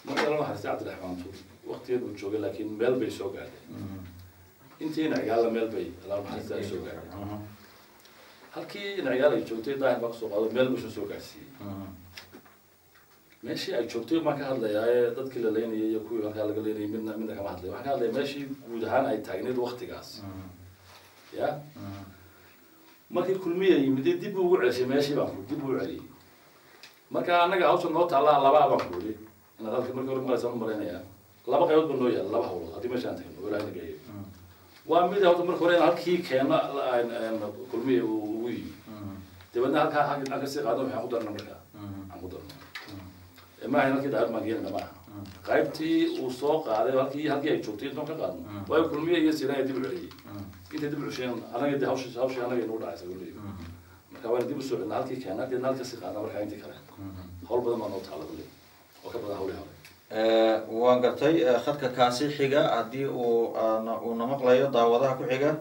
marka la waxaa Cabdiraxmaan Tuur waqtigeedu uu joogay laakiin meel bay soo gaadhay intiina ciyaal meel bay la waxaa soo gaadhay halkii ciyaal ay joogtay daahir baa soo qaaday meel buu soo gaarsiiyay meeshii ay joogtay ma ka hadlayaa dadkii la leynayay iyo kuwii halka laga leynayay midna kama hadlay waxaan ka hadlay meeshii guud ahaan ay taagneed waqtigaas ya markii kulmiye yimid dib ugu ceshay meeshii baan ku dib ugu celiyay marka anaga hawsha noo taala laba baan ku yiri inaad halka markii hore maraysan marinaya laba qaybood baa noo yaal laba hawlood hadii meeshaan taagno walaal naga yeeyo waa mid hawta markii hore halkii keena kulmiye ugu yimid dibadna halka ka sii qaado waxaan ku darnaa marka aan ku darnaa ma ayna kida ma geeyna ma qaybtii uu soo qaaday halkii ay joogtay inta ka qaadno way kulmiye iyo siray dib u celiyay inta dib u sheen anaga dib hawsha anaga inuu dhacay waliyo marka waan dib u soo celnaa halkii keena dib halka si qaadna marka intii kale hawl badan ma noo taala waliyo oo ka badan hawlaha waan gartay khadka kaasi xiga haddii uu namaqlayo daawadaha ku xiga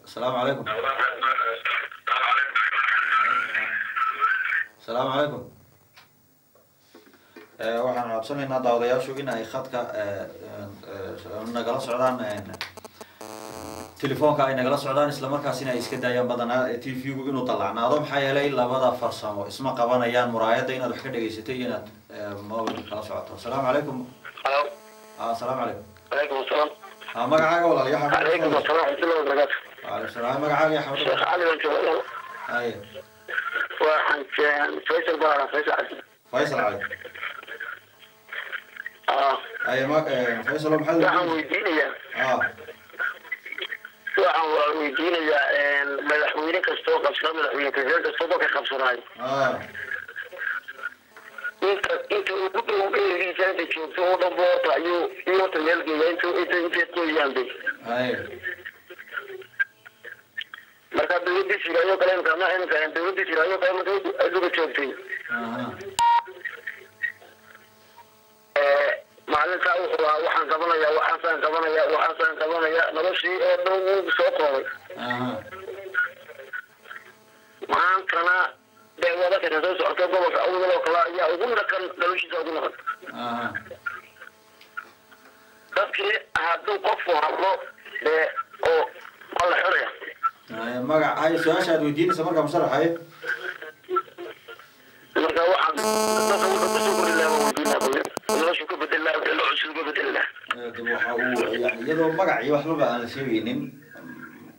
السلام عليكم السلام عليكم waxaan codsanaynaa daawadayaashu in ay khadka nagala socdaan telefoonka ay nagala socdaan isla markaasina ay iska daayaan badanaa TV-gu inuu dallacnaado maxaa yeelay labada farsamo isma qabanayaan muraayadda inaad wax ka dhageysatay iyo inaad mobile kala socoto السلام عليكم السلام عليكم عليكم السلام magacaaga walaal ya xamed عليكم السلام ورحمة الله وبركاته وعليكم السلام magacaaga ya xamed شيخ علي بن جوال اي وحن فيصل بقى فيصل علي اي ما فيصل محل waxaan weydiinayaa waxaan weydiinayaa madaxweyne kastoo qabsada madaxweyne kastoo ka qabsanayo inta ugu dhow eegiisaanta joogto oo dhan boota ayuu iyota meel geeya inta qoyaan bay marka dawladii siraayo kale dawladii siraayo kale markay aduga joogtay maalintaa wuxuu ahaa waxaan qabanayaa noloshii oo dhan wuu soo koobay maantana dee wada kale soo socoto gobolka awdal oo kale ayaa ugu dhaqan noloshiisa ugu noqon dadkii hadduu qofku hadlo dee oo waa la xiraya magac hay su-aasha aad weydiinaysa markaa musaraxaye marka waxaan dadka wuxuu kusoo kori lahaa weydiinaa noloshu ka bedel lahaa cusub ka bedel lahaa waxa uu yani iyadoo magac iyo waxbaba aan la sheegaynin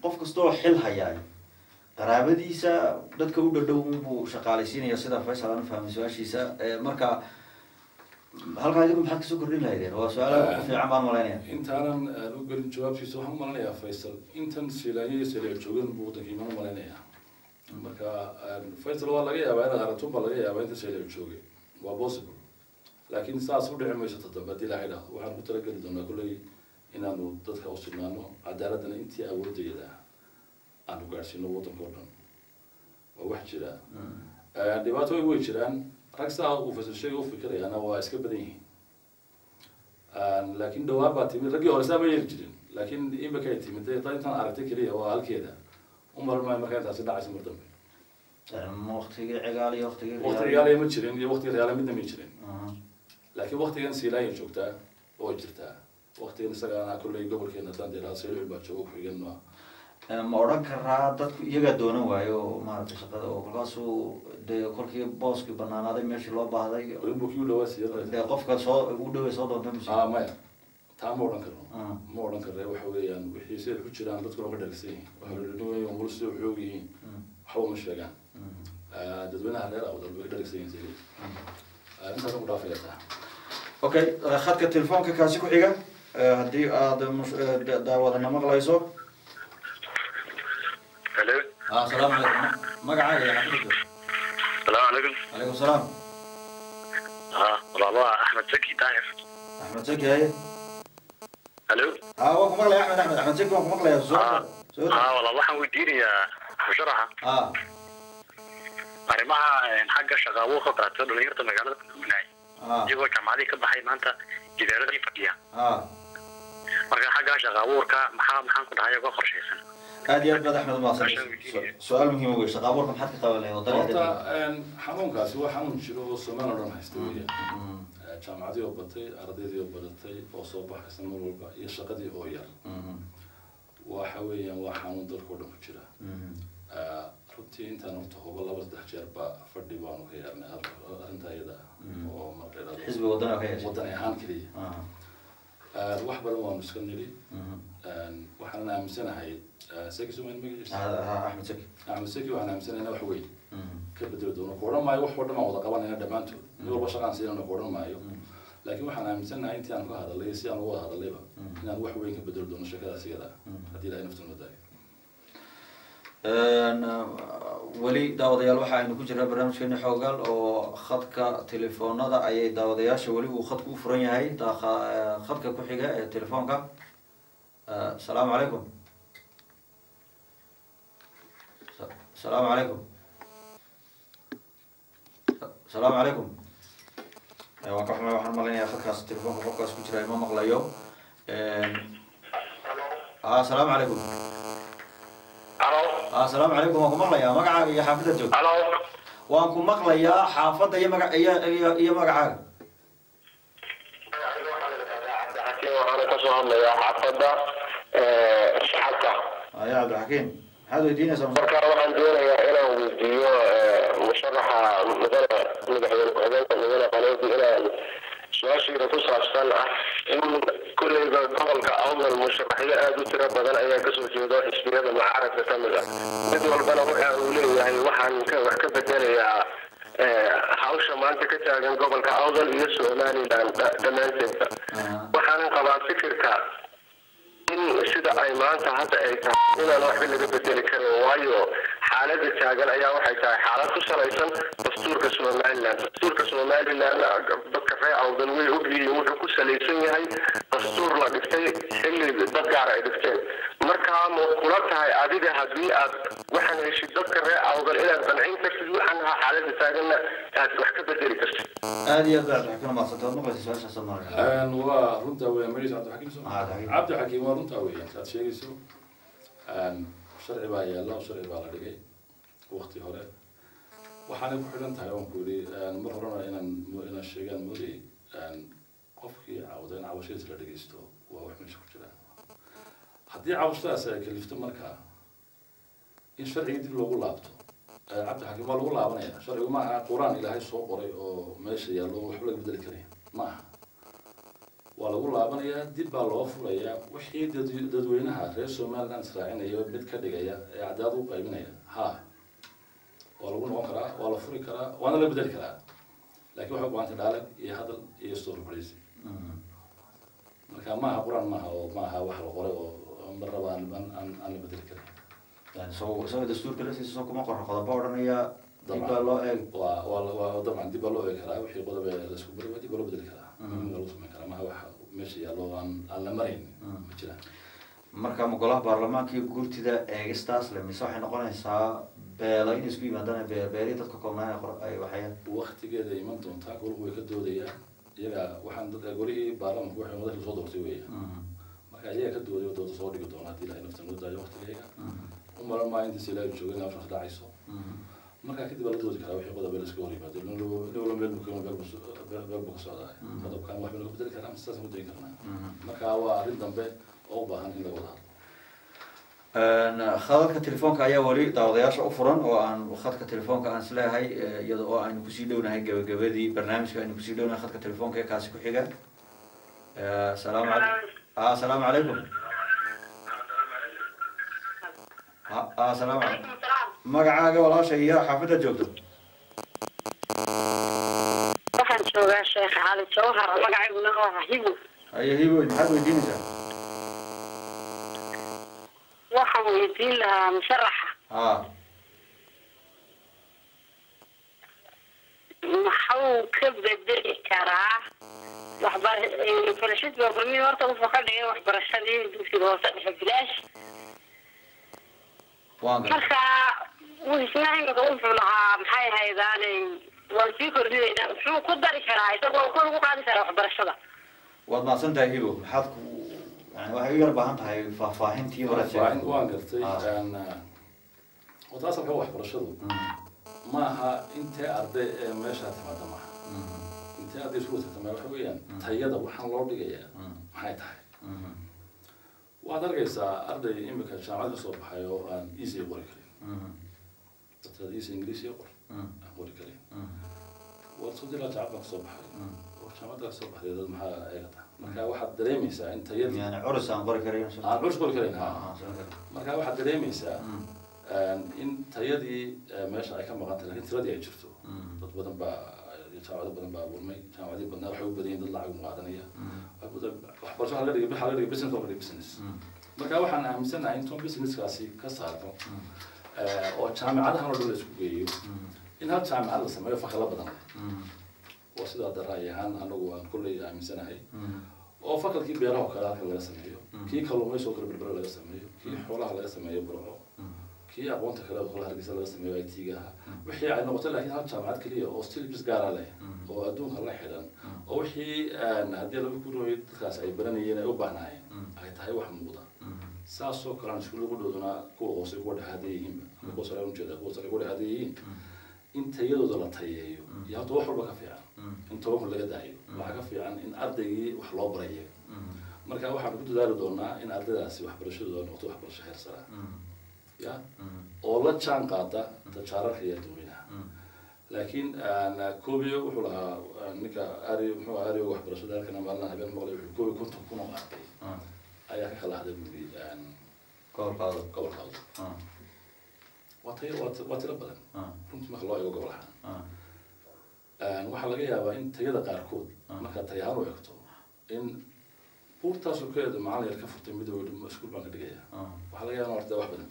qof kastoo xil hayaay qaraabadiisa dadka u dhadhow buu shaqaalaysiinaya sida Faisal aan fahmay su-aashiisa marka halkaa idinku maxaad kasoo kordhin lahaydeen waa su-aal fiican baan malaynaya intaanan u gelin jawaabtiisa waxaan u malaynayaa Faisal intan silaayay silaa joogan buu wadankii ma malaynayaa marka Faisal waa laga yaabaa inaad aragto baa laga yaabaa inta silaa joogay waa possible laakiin saas u dhici mayso toddobaad ilaa ila waxaan ku talagali doonaa kulley inaanu dadka u sugnaano cadaaladana intii awoodayda aanu gaarsiino waddanka oo dhan waa wax jira dhibaatooyin way jiraan rag saa uu Faisal sheegay u fikirayaana waa iska badan yihiin لكن دوابات تيمي رجع ورسا ما يرجعين لكن إيه بكرة تيمي ده أنت عرفت كذي هو هالكذا عمر ما كانت هسه عايز مرتب وقتي عقالي وقتي عقالي متشرين وقتي عقالي مدة متشرين لكن وقتي كان سيلاي شوكتا وجرتا وقتي نسأل أنا كل يوم قبل كنا تندي راسي الباشوك في جنوا ma odhan karaa dadku iyaga doonan waayo maaragtay shaqada oo kolkaasuu dee kolkii booskii banaanaaday meeshii loo baahday dee qofka soo u dhaway soo doonta mise maya taa ma odhan karno ma odhan karne waxa weeyaan wixii sida ku jiraan dadku lama dharagsan yihiin waxa la dhaway oo mulsi u xoog yihiin waxba ma sheegaan dadweynaha reer awdal way dharagsan yihiin intaas ku dhaafaysaa okay khadka telefoonka kaasi ku xiga haddii aad daawadana maqlayso السلام عليكم مقعد يا حبيبي السلام عليكم عليكم السلام والله احمد زكي تعرف احمد زكي هاي الو وكم مقله يا احمد زكي وكم مقله يا زود والله waxaan weydiinay musharaxa arrimaha xagga shaqaawo ka qaato dhalinyarada magaalada Kuminay iyagoo jaamacadii ka baxay maanta idaaradii fadhiya marka xagga shaqaawoorka maxaan ku dhahay uga qorsheysan هذه أبدا أحمد الماصر سؤال مهم وش تقابلكم حتى قبل وضعنا حمون كاسي وحمون شلو سمان رنا هستوية جامعتي وبطي أرضي وبطي وصوبح اسمه والبا يشقدي هوير وحويا وحمون دور كله كشلا ربتي أنت نقطه والله بس دحجر با فردي بانو كيرنا أنت أيدا ومرة حزب وطني كيش وطني هان كذي الواحد بلوه مسكني لي وحنا مسنا هاي سكي سوين مجلس أحمد سكي أحمد سكي وأنا مسنا هنا وحوي كبدل دونه كورن ما يوح ورد ما وضع قبنا هنا دمانته يقول بشران سيرنا كورن ما يو لكن وحنا مسنا أنت أنا هذا اللي يصير أنا هو هذا اللي بقى هنا وحوي كبدل دونه شكله سيرة هذه لا نفتن ذاك ولي داوديال waxa aynu ku jiraa barnaamijkeena xoogal oo khadka telefoonada ayay daawadayaasha wali uu khadku u furan yahay khadka ku xiga ee telefoonka السلام عليكم السلام عليكم السلام عليكم ايوا كحما waxaan maqlaynaa khadkaas telefoonka qofkaas ku jira ma maqlayo السلام عليكم السلام عليكم وانكم مقليا مقعاق يا حافظة جوج وانكم مقليا حافظة يا مقعاق يا حافظة شحكة يا عبد الحكيم هذا يدينا سمسار مركا وحان دونيا إلى ويديو مشرحة مدحوين قنوتي إلى سواشي رفوس عشان إن كل قبل كأول المشرحية هذا ترى بدل أي قسم جودة إشتراك المعارف كاملة بدو البنا وحاولي يعني وحن كبدل hawsha maanta ka taagan gobolka Awdal iyo Soomaaliland dhammaanteed waxaan qabaa fikirka in sida ay maanta hadda ay tahay inaan wax laga bedeli karo waayo xaaladda taagan ayaa waxay tahay xaalad ku salaysan dastuurka Soomaaliland dadka reer Awdal way ogyihiin wuxuu ku salaysan yahay dastuur la dhigtay xilli dad gaar ah ay dhigteen markaa ma kula tahay adiga haddii aad waxaan heshay dadka reer Awdal inaad qancin kartid waxaan xaaladda taaganna aad wax ka bedeli kartid aad iyo aad waxaan ma qasatay ma qasay su'aasha Soomaaliya waa runta weey Maris Cabdi Xakiim waa runta weey aad sheegayso sharci baa yaala sharci baa la dhigay waqti hore waxaan ku xiran tahay oo ku yiri mar horena inaan sheegan mudi qofkii caawdeen cabashadiisa la dhageysto waa wax meesha ku jira haddii cabashadaas ay kalifto markaa in sharciga dib loogu laabto cabdi xakiim waa lagu laabanaya sharcigu ma aha quraan ilaahay soo qoray oo meesha yaallo wax laga bedeli karay ma aha waa lagu laabanayaa dib baa loo furayaa wixii dadweynaha reer Soomaaliland israacinayo mid ka dhigaya ee cadaalad u qaybinaya waa lagu noqon karaa waa la furi karaa waana la bedeli karaa laakiin waxa go'aanta dhaalag iyo hadal iyo story policy marka ma aha quraan ma aha wax la qoray oo marraba aan la bedeli karin يعني سو دستور كله سو كم قرر قضاء بورنيا دبا لو إيه طبعا دبا لو إيه كلام وحي قضاء بالسكوب بدي دبا لو بدل كلام من لو سمع كلام هو ماشي يلا عن المرين مثلا marka magolaha baarlamaanka iyo guurtida eegistaas la misaxay noqonaysaa beelayn isku yimaadana beelay dadka koobnaa ay waxay waqtigeeda iman doontaa gol way ka doodayaan iyaga waxaan dad golihii baarlamaanka waxay madaxda soo doortay weeye marka iyaga ka dooday oo dooda soo dhigi doona haddii ilaahay naftan u daayo waqtigeega u maran maa inta silaa joogay inaa wax dhacayso marka kadib la doodi karaa wixii qodob la iska hor yimaado loo meel bukan meel buka socdaa qodobkan wax lagu bedeli karaa mise saas ma deyn karnaa marka waa arrin dambe oo u baahan in la wada khadadka telefoonka ayaa wali daawadayaasha u furan oo aan khadka telefoonka aan isleeyahay iyada oo aynu kusii dhownahay gabagabadii barnaamijka aynu kusii dhownahay khadka telefoonka ee kaasi ku xiga salaamu calaykum السلام عليكم. السلام عليكم. magacaaga walaasha iyo xaafada joogto. waxaan joogaa Sheekh Cali Jawhar magacayguna waa Hibo. Ayo Hibo maxaad weydiinaysaa? waxaan weydiin lahaa musharaxa. maxuu ka bedeli karaa waxbarashada barnaamijka horta uu faqadhay waxbarashadii dugsiga hoose dhexe bilaash marka وإسماعيل يقول لها محي هيداني والفكر هي شو قدر شراي تقول كل قاعد شراي خبر الشغل وضع سنتها هيبو حدك يعني واحد يربح أنت هاي فاهمتي ولا شيء وان قلتي أن وتواصل هو خبر الشغل maaha intee arday ee meesha timaada maaha intee arday isku wata waxa weeyaan tayada waxaan loo dhigayaa maxay tahay waad arkaysaa arday imika jaamacad soo baxay oo aan easy qori karin dadka easy English qori karin waad soo diraa jaamacad soo baxay oo jaamacad soo baxay dad maxaa eegata marka waxaad dareemaysaa in tayada yani curus aan qori karin curus qori karin marka waxaad dareemaysaa in tayadii meesha ay ka maqantay laakiin tiradii ay jirto dad badan baa jaamacado badan baa burmay jaamacadii badnaa waxay u badan yihiin dad lacag muqaadanaya waxbarasho hala dhigay business oo business marka waxaan aaminsanahay in businesskaasi ka saarno oo jaamacadahan oo dhan la isku geeyo in hal jaamacad la sameeyo fakala badan oo sidaa daray ahaan anagu aan kulley aaminsanahay oo fakalkii beeraha kale halkan laga sameeyo kii kalluumaysiga oo kale berbera laga sameeyo kii xoolaha laga sameeyo burco كي أبغى تكلم كل هذا الجسد لازم يبقى تيجها وحي أنا قلت لك هذا جامعات كلية أو ستيل بس قال عليه أو أدون خلاه حدا أو حي هذي لو بيكونوا يتخاص أي براني ينا يوبعناه هاي تهاي واحد موضة ساسو كلام شكله يقولوا دونا كوس يقول هذيهم كوس عليهم كذا كوس يقول هذيهم أنت يدو دولا تهيه يا توه حرب كفيان أنت توه ولا جدايو ما كفيان إن أرضي وحلا بريه مركا واحد بيقول دار دونا إن أرضي داسي واحد برشة دونا وتوه برشة خير سرا يا والله كان قاطع تجارة هي دوينها لكن أنا كوبي وحولها نكا أري واحد برشة ذلك أنا مالنا هبين مغلي كوبي كنت كنا قاطعي أيها خلا هذا بيجي قبل قاضي واتير بدن كنت مخلوق قبلها وحلا جاي إن تيجي قاركود ما كان تيار ويكتب إن بورتاس وكذا معنا يركب تميدو مسكول بانك دقيقة وحلا جاي أنا ورد واحد بدن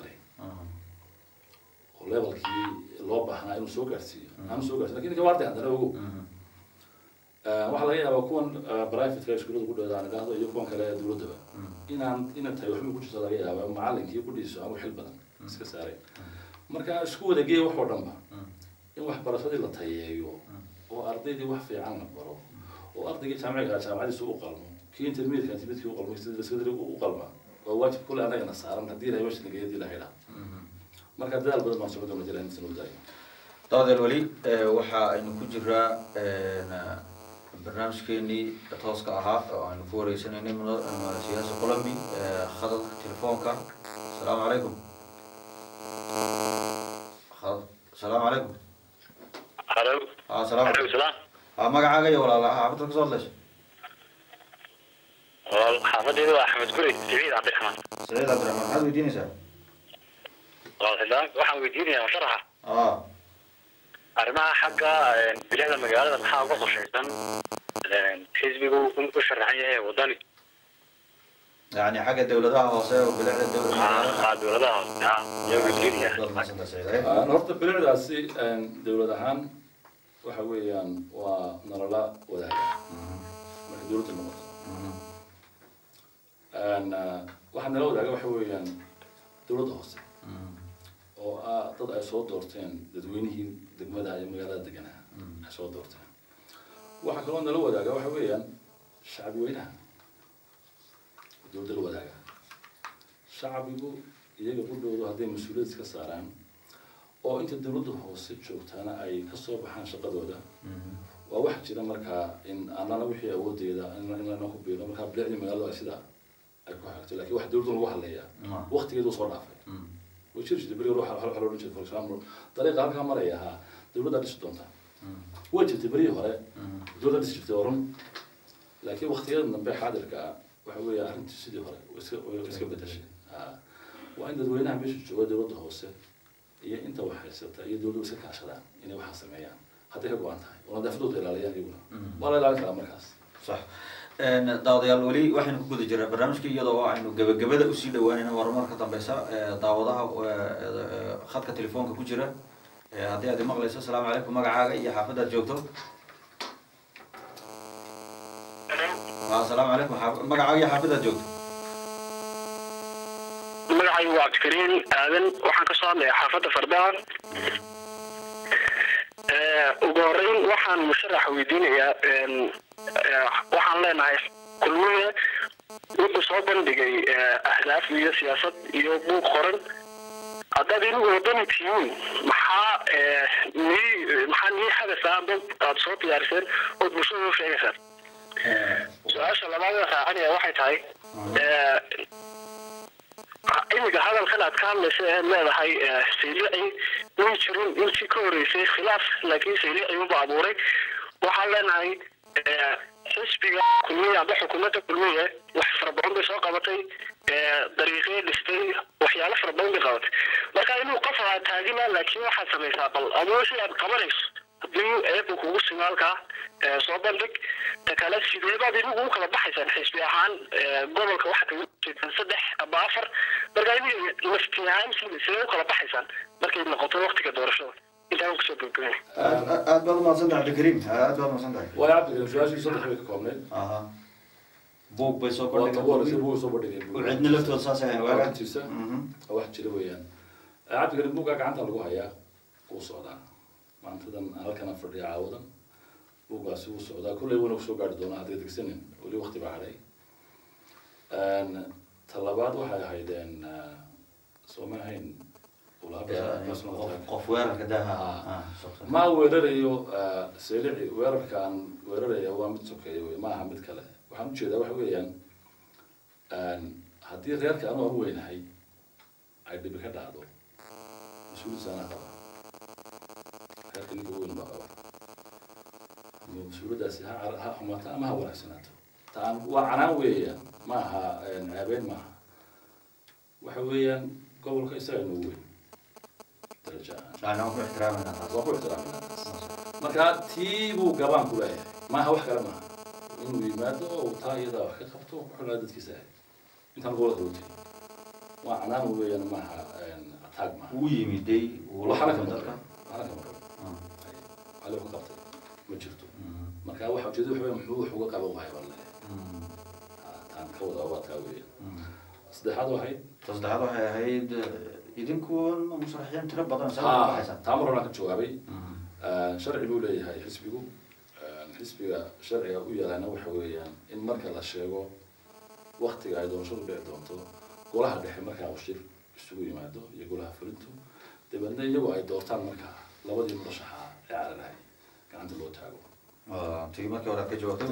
levelkii loo baahnaa inuu soo gaarsiiyo aan soo gaarsiin laakiin gawaarta hadana ugu waxa laga yaabaa kuwan private schoolada ku dhowaadaan gaado iyo kuwan kale dawladda inaan tahay wax ku jirta laga yaabaa macallinkii ku dhiso aan xil badan iska saaray marka isku wada geey wax oo dhanba in wax barashadii la tayeeyo oo ardaydii wax fiican la baro oo ardaygii jaamacadiisa u qalmo kii intermediate u qalmo secondary u qalmo oo waajib kule anagana saaran haddii ilaahay meesha nageeyadii la xidhaa marka dadaal badan baan soo doonay jiraan inta soo daayay daadel wali waxa aynu ku jiraa barnaamijkeennii tooska ahaa oo aynu ku wareysanaynay siyaasada Colombia khadad telefoonka assalaamu calaykum assalaamu calaykum assalaamu calaykum magacaaga iyo walaalaha xaafadda ka soo hadlayso xaafaddeedu waa Axmed Guri Saciid Cabdiraxmaan maxaad weydiinaysaa waxaan weydiinayaa musharaxa arrimaha xagga bilaada magaalada maxaa uga qorshaysan xisbigu u sharaxan yahay wadani يعني حاجة دولتها هوسة وبلاد الدولة دولتها هوسة أنا هرت بلاد أسي دولتهان وحويان ونرلا وذاك من دولة المنطقة أنا وحنا لو ذاك وحويان دولة هوسة oo dad ay soo doorteen dadweynihii degmada ay magaalada deganaa ay soo doorteen waxa kaloo nala wadaaga waxa weeyaan shacbi weynaha dowladda la wadaaga shacbigu iyaga qudhoodu hadday mas-uuliyad iska saaraan oo inta dowladda hoose joogtaana ay ka soo baxaan shaqadooda waa wax jira markaa in annana wixii awoodeeda in lana ku biilo markaa bilicdii magaalada ay sidaa ay ku xigto laakiin wax dowladda lagu hadlayaa waqtigeedu soo dhaafay وشرجت بري روح على حلو نجد فور سلام طريقة هالكام مرة ها دولة دارس دونتا وجدت بري هراء دولة دارس تورم لكن واختيار نبي حاضر كا وحوي أهل تسيد هراء ويسكب بدشة وعند دولة نعم بيش جوا دولة هوسة هي أنت واحد ستا هي دولة وسك عشرة إنه واحد سمعيان حتى يقول عنها وأنا دفعت إلى عليها يقولون ولا لا كلام مركز صح daawadayaal weli waxaynu ku guda jiraa barnaamijkii iyadoo oo aynu gabagabada usii dhawaanayna warmar ka dambeysa daawadaha khadka telefoonka ku jira haddii aad maqlayso asalaamu calaykum magacaaga iyo xaafadaad joogto asalaamu calaykum magacaaga iyo xaafadaad joogto magacaygu waa cabdikariin aadan waxaan ka soo hadlayaa xaafadda fardaan ugu horeyn waxaan musharax weydiinayaa waxaan leenahay kulmiye wuxuu soo bandhigay ahdaaf iyo siyaasad iyo buug qoran haddaad inagu wadani tihiin maxaa nii hadafaa dad aad soo diyaariseen ood bulshada u sheegaysaan su-aasha labaad raacanaya waxay tahay imiga hadalkan aad ka hadlaysa ee leedahay saylici way jirin intii ka horeysay khilaaf laakiin saylici unba abuuray waxaan leenahay xisbiga kulmiye amba xukuumadda kulmiye wax fara badan bay soo qabatay dariiqyo dhistay waxyaalo fara badan bay qabatay marka inuu qof aa taagina laakiin waxaad samaysaa bal adoo si aad qabanayso haddii eeba kugu simo halkaa soo bandhig ta kale sideebaad inagu u kala baxaysaan xisbi ahaan gobolka waxa kaga jeedaan 3 amba 4 marka inagu nafti ahaan sidee u kala baxaysaan markay noqoto waqtiga doorashada intaan kusoo gudbinay aad baad umahadsantahay cabdikariim aad baad umahadsantahay waa cabdikariim su-aashii saddex bay ka koobneyd buug bay soo bandhigeen buug soo bandhigeen cidna laftooda saas ahayn waagantiisa wax jira weeyaan cabdikariim buuggaa gacanta lagu hayaa wuu socdaa maantadan halkana fadhiya caawadan buuggaasi wuu socdaa kulley wuuna kusoo gaari doonaa hadday degsanin weli waqti baa hadhay talabaad waxay ahaydeen sooma ahayn qof weerarka daha ma weerarayo saylici weerarkaan weeraraya waa mid sokeeya wey maaha mid kale waxaan ujeedaa waxa weeyaan haddii reerka anu aan weynahay ay dhibi ka dhacdo mas-uuliyadda anaa qaba reerka ninka weyn baa qaba mas-uuliyaddaasi ha xumaato ama ha wanaagsanaato taan waa canaan weeyaan maaha ceebeyn maaha waxa weeyaan gobolka isaga inuu weyn أنا أقول احترامنا وأقول احترامنا مركا تيبو قبان كلاه ما هو حكر ما إنه يماده وطايدا وحكته وحنا دت كيساه أنت نقول ذوتي وأنا نقول أنا ما أتاج ما ويمدي وحنا كم درك أنا كم درك على وقتي ما جرته مركا واحد جدو حبي محوح وقابو هاي والله كان كودا واتاوي صدق هذا واحد تصدق هذا واحد idinkuun musharaxiin tiro badan taamar ka jawaabay sharci buu leeyahay xisbiga sharciga u yaalana waxa weeyaan in marka la sheego waqtiga ay doorashadu dhici doonto golaha dhexe markaa uu shir isugu yimaado iyo golaha fulintu dabeedna iyagu ay doortaan markaa labadii murashaxa ee caaladahay gacanta loo taago tii markii hore ka jawaabtay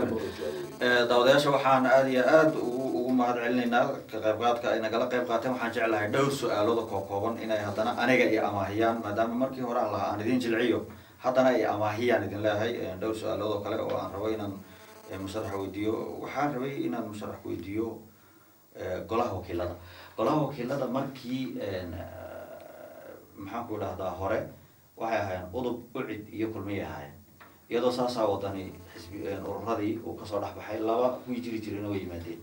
daawadayaasha waxaan aad iyo aad ugu mahad celinaynaa ka qaybqaadka ay nagala qayb qaateen waxaan jeclahay dhowr su'aalood oo kooban inay haddana aniga iyo amaahiyaan maadaama markii hore aan lahaa aan idin jilciyo haddana ay amaahiyaan idin leeyahay dhowr su'aalood oo kale oo aan rabo inaan musharax weydiiyo waxaan rabay inaan musharax weydiiyo golaha wakiilada markii maxaan ku idhahdaa hore waxay ahaayeen udub ucid iyo kulmiye ahaayeen iyadoo saasaa wadani xisbi ururadii uu kasoo dhex baxay laba kuwii jiri jireen oo yimaadeen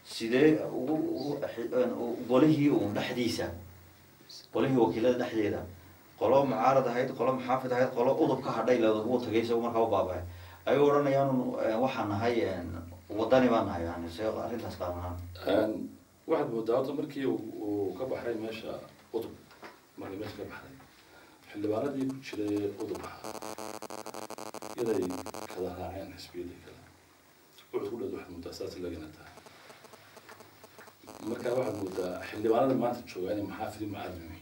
sidee golihii uun dhexdiisa golihii wakiilada dhexdeeda qolo mucaarad ahayd qolo maxaafid ahayd qolo udub ka hadhay leedahu tagay isagu markaa u baabahay ayuu odhanayaan waxaan nahay wadani baan nahay yani se arrintaas qaanahaan waxaad moodaa horta markii uu ka baxay meesha udub markii meesha ka baxday xildhibaanadii ku jiray udubaxa yaday kala raaceen xisbiyadii kale wuxuu ku dhad waxaad muddaa saas lagana tahay marka waxaad muddaa xildhibaanada maanta jooga inay maxaafidi mucaarad yihiin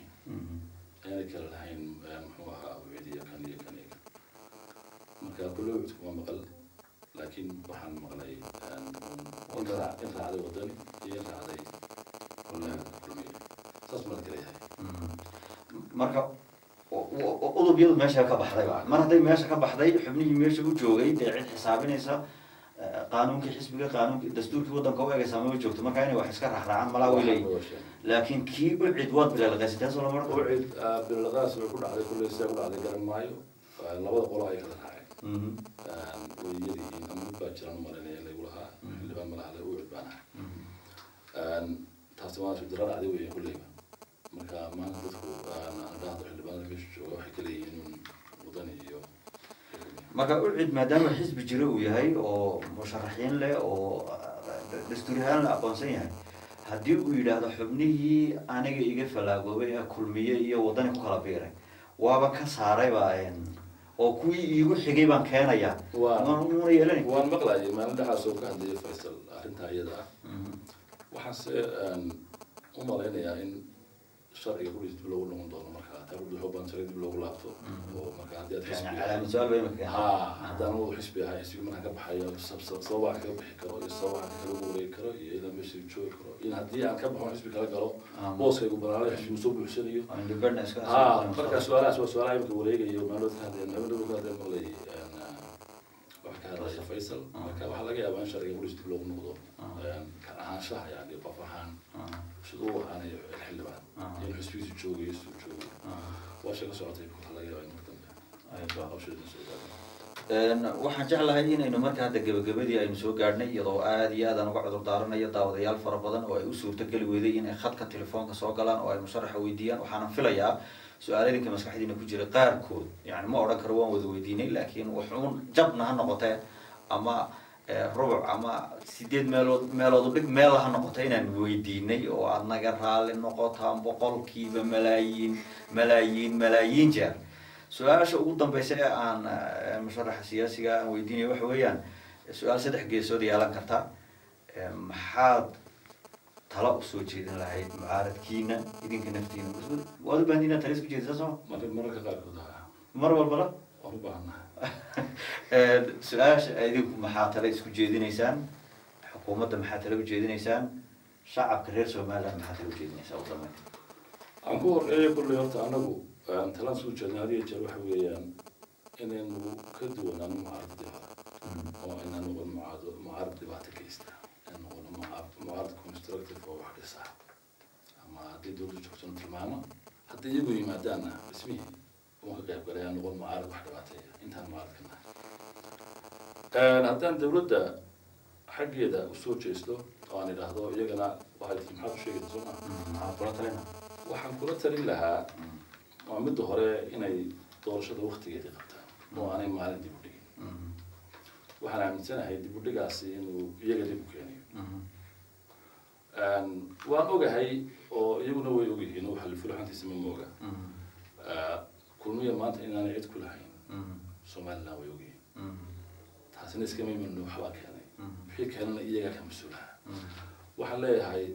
aanay kala lahayn muxuu ahaa wicidiya kan iyo kan iyo kan marka kulle wuxuu kuma maqal laakiin waxaan maqlay in raacday wadani iyo in raacday kulmiye saas marka kale yahay marka udubyadu meesha ka baxday baa mar hadday meesha ka baxday xubnihii meesha u joogay dee cid xisaabinaysa qaanuunkii xisbiga qaanuunkii dastuurkii waddanka u egaysaa ma joogto marka inay wax iska raacraacaan malaa way leeyihin laakiin kii u cid waad bilaalqaysatee soo lama u cid bilaalqaas way ku dhacday kulley see ku dhacday garan maayo labada qolo ay kala raaceen way yarihiin ama mid baa jiraan u malinaya in lagu lahaa xildhibaan malaha u cid baan ahay taasi waa dira dhacday weeye kulleyba marka maanta dadku dhahdo xildhibaanada meesha jooga waxay ka leeyihiin wadani iyo marka u cid maadaama xisbi jiro uu yahay oo musharaxiin leh oo dastuuri ahaan la aqoonsan yahay haddii uu yidhaahdo xubnihii aniga iga falaagoobay ee kulmiye iyo wadani ku kala biiray waaba ka saarayba oo kuwii iigu xigay baan keenayaa muna yeelani waan maqlayay maalin dhexaas oo ka hadlayay faysal arrintaa iyada ah waxaanse u malaynayaa in sharciga kuliis dib loogu noqon doono marka taagud xubaan sharci dib loogu laabto oo marka haddii aad xisbi haddaan uu xisbi ahay xisbi markaan ka baxayo sababaa kaga bixi karo iyo sababaa kala wareegi karo iyo ilaa meesha joogi karo in haddii aan ka baxo xisbi kala galo booskaygu banaalay xisbi soo buuxsanayo marka su-aalahaas waa su-aalaha imika wareegayo maalood ka hadleen habeenadood ka hadleen maqlay wax ka hadlaya faysal marka waxaa laga yaabaa in sharciga kuliis dib loogu noqdo ka ahaanshaha yani qof ahaan siduu u ahaanayo xildhibaan in xisbigiisu joogayo siduu joogayo waa sheeko socotay waxaa laga yaabaa in mar dambe hawsheedna soo gaadho waxaan jeclahay inaynu marka hadda gabagabadii aynu soo gaadhnay iyadoo aada iyo aadaan uga cudur daaranayo daawadayaal fara badan oo ay u suurtogeli weyday inay khadka telefoonka soo galaan oo ay musharaxa weydiiyaan waxaanan filayaa su-aaladinka maskaxdiina ku jira qaarkood yani ma odhan karo waan wada weydiinay laakiin wuxuun jabna ha noqotee ama rubuc ama 8 meelood dhig meel ha noqotay inaan weydiinay oo aad naga raali noqotaan boqolkiiba malaayiin jeer su-aasha ugu dambaysa ee aan musharaxa siyaasiga aan weydiinaya waxa weeyaan su-aal 3 geesood yeelan karta maxaad tala u soo jeedin lahayd mucaaradkiina idinka naftiina waad u baahan inaad tala isku jeedisa soo mararka qaarkood mar walbala waan u baahanahay su-aasha idinku maxaa tala isku jeedinaysaan xukuumadda maxaa tala u jeedinaysaan shacabka reer somaliland maxaa tala u jeedinaysaa u dambeyn aan ku horreeyo kulley horta anagu talaan soo jeedna hadiya jeer waxa weeyaan inaynu ka duwanaano mucaaradadii hore oo inaan noqon mucaarad dhibaato geysta inaan noqono mucaarad constructive oo wax dhisa ama haddii dowladda joogtona tilmaamo haddii iyagu yimaadaanna dhismihii uma ka qayb galayaan noqon mucaarad wax dhibaateeya intaan mucaaradka nahay haddaan dowladda xaggeeda usoo jeesto oo aan idhaahdo iyagana waxay tii maxaad u sheegaysa soo maa waxaan kula talin lahaa waa midda hore inay doorashada waktigeedii qabtaan oo aanay maalin dib u dhigin waxaan aaminsanahay dib u dhigaasi inuu iyaga dib u keenayo waan ogahay oo iyaguna way ogyihiin oo waxa fulxantiisa ma mooga kulmiya maanta inaanay cid ku lahayn somaliland way ogyihiin taasina iskama imanno waxbaa keenay wixii keenana iyagaa ka mas-uulaha waxaan leeyahay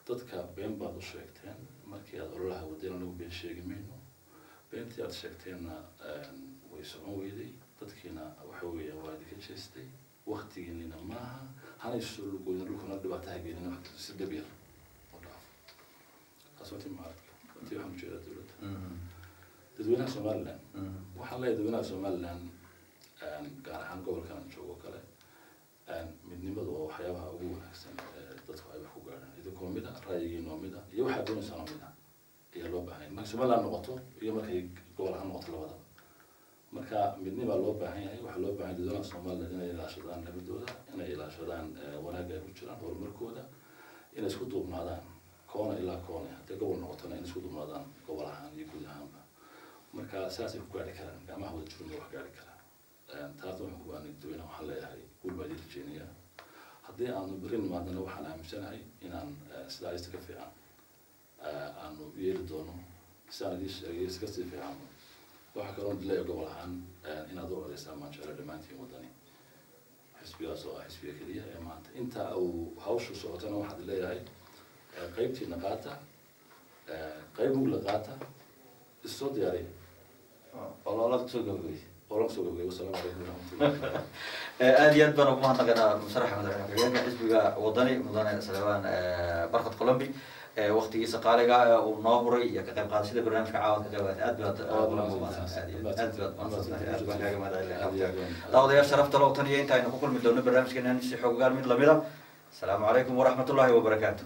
dadka been baad u sheegteen markii aad ololaha wadeen anagu been sheegi mayno beentii aad sheegteenna way socon weyday dadkiina waxa weeya waa idinka jeestay waktigiinina maaha hana isoo lugoyna dhulkana dhibaataha geenina si dhab yar oo dhaafo taas waa tii mucaaradka tii waxaan ujeedaa dowladda dadweynaha somaliland waxaan leeyahay dadweynaha somaliland gaar ahaan gobolkan aan joogo kale midnimadu oo waxyaabaha ugu wanaagsan dadku ay wax ku gaadhaan idinkoo mid ah ra'yigiinoo mid ah iyo waxaad doonaysaan oo mid ah ayaa loo baahan yahay marka somaliland noqoto iyo markay gobol ahaan noqoto labadaba marka midnibaa loo baahan yahay waxaa loo baahan yahay dadweynaha somaliland inay ilaashadaan nabadooda inay ilaashadaan wanaagga ay ku jiraan horumarkooda inay isku duubnaadaan koona ilaa koone haddii gobol noqotona inay isku duubnaadaan gobol ahaan iyo guud ahaanba marka saasay ku gaari karaan gacmaha wada jirunba wax gaari karaan taas waxaan ku baanay dadweynaha waxaan leeyahay guul baa idin rajeynayaa haddii aanu beri nimaadana waxaan aaminsanahay inaan sidaa aysta ka fiican aanu yeeli doono سانديش يسكسي في عام وحكرون دليل قبل عن إن أدور على سامان شهر دمانتي وطني حسبي أسوأ حسبي كلية يا مانت أنت أو هاوش صوتنا واحد اللي هاي قيبتي نقاطة قيب مغلقاتها الصوت ياري والله لا تسوق قوي ورق سوق والسلام عليكم ورحمة الله آليات بنا وما نتقنا مصرح مدرنا كيان حزب وطني مدن سلوان بركة كولومبي وقت جيس قالجا وناهوري كقيم قاد سيد برنامج كعاود كجوات أدبت طاود يا شرفت لو تاني أنت إنه كل مدلون برنامج كنا نسي حقوق من لميدا السلام عليكم ورحمة الله وبركاته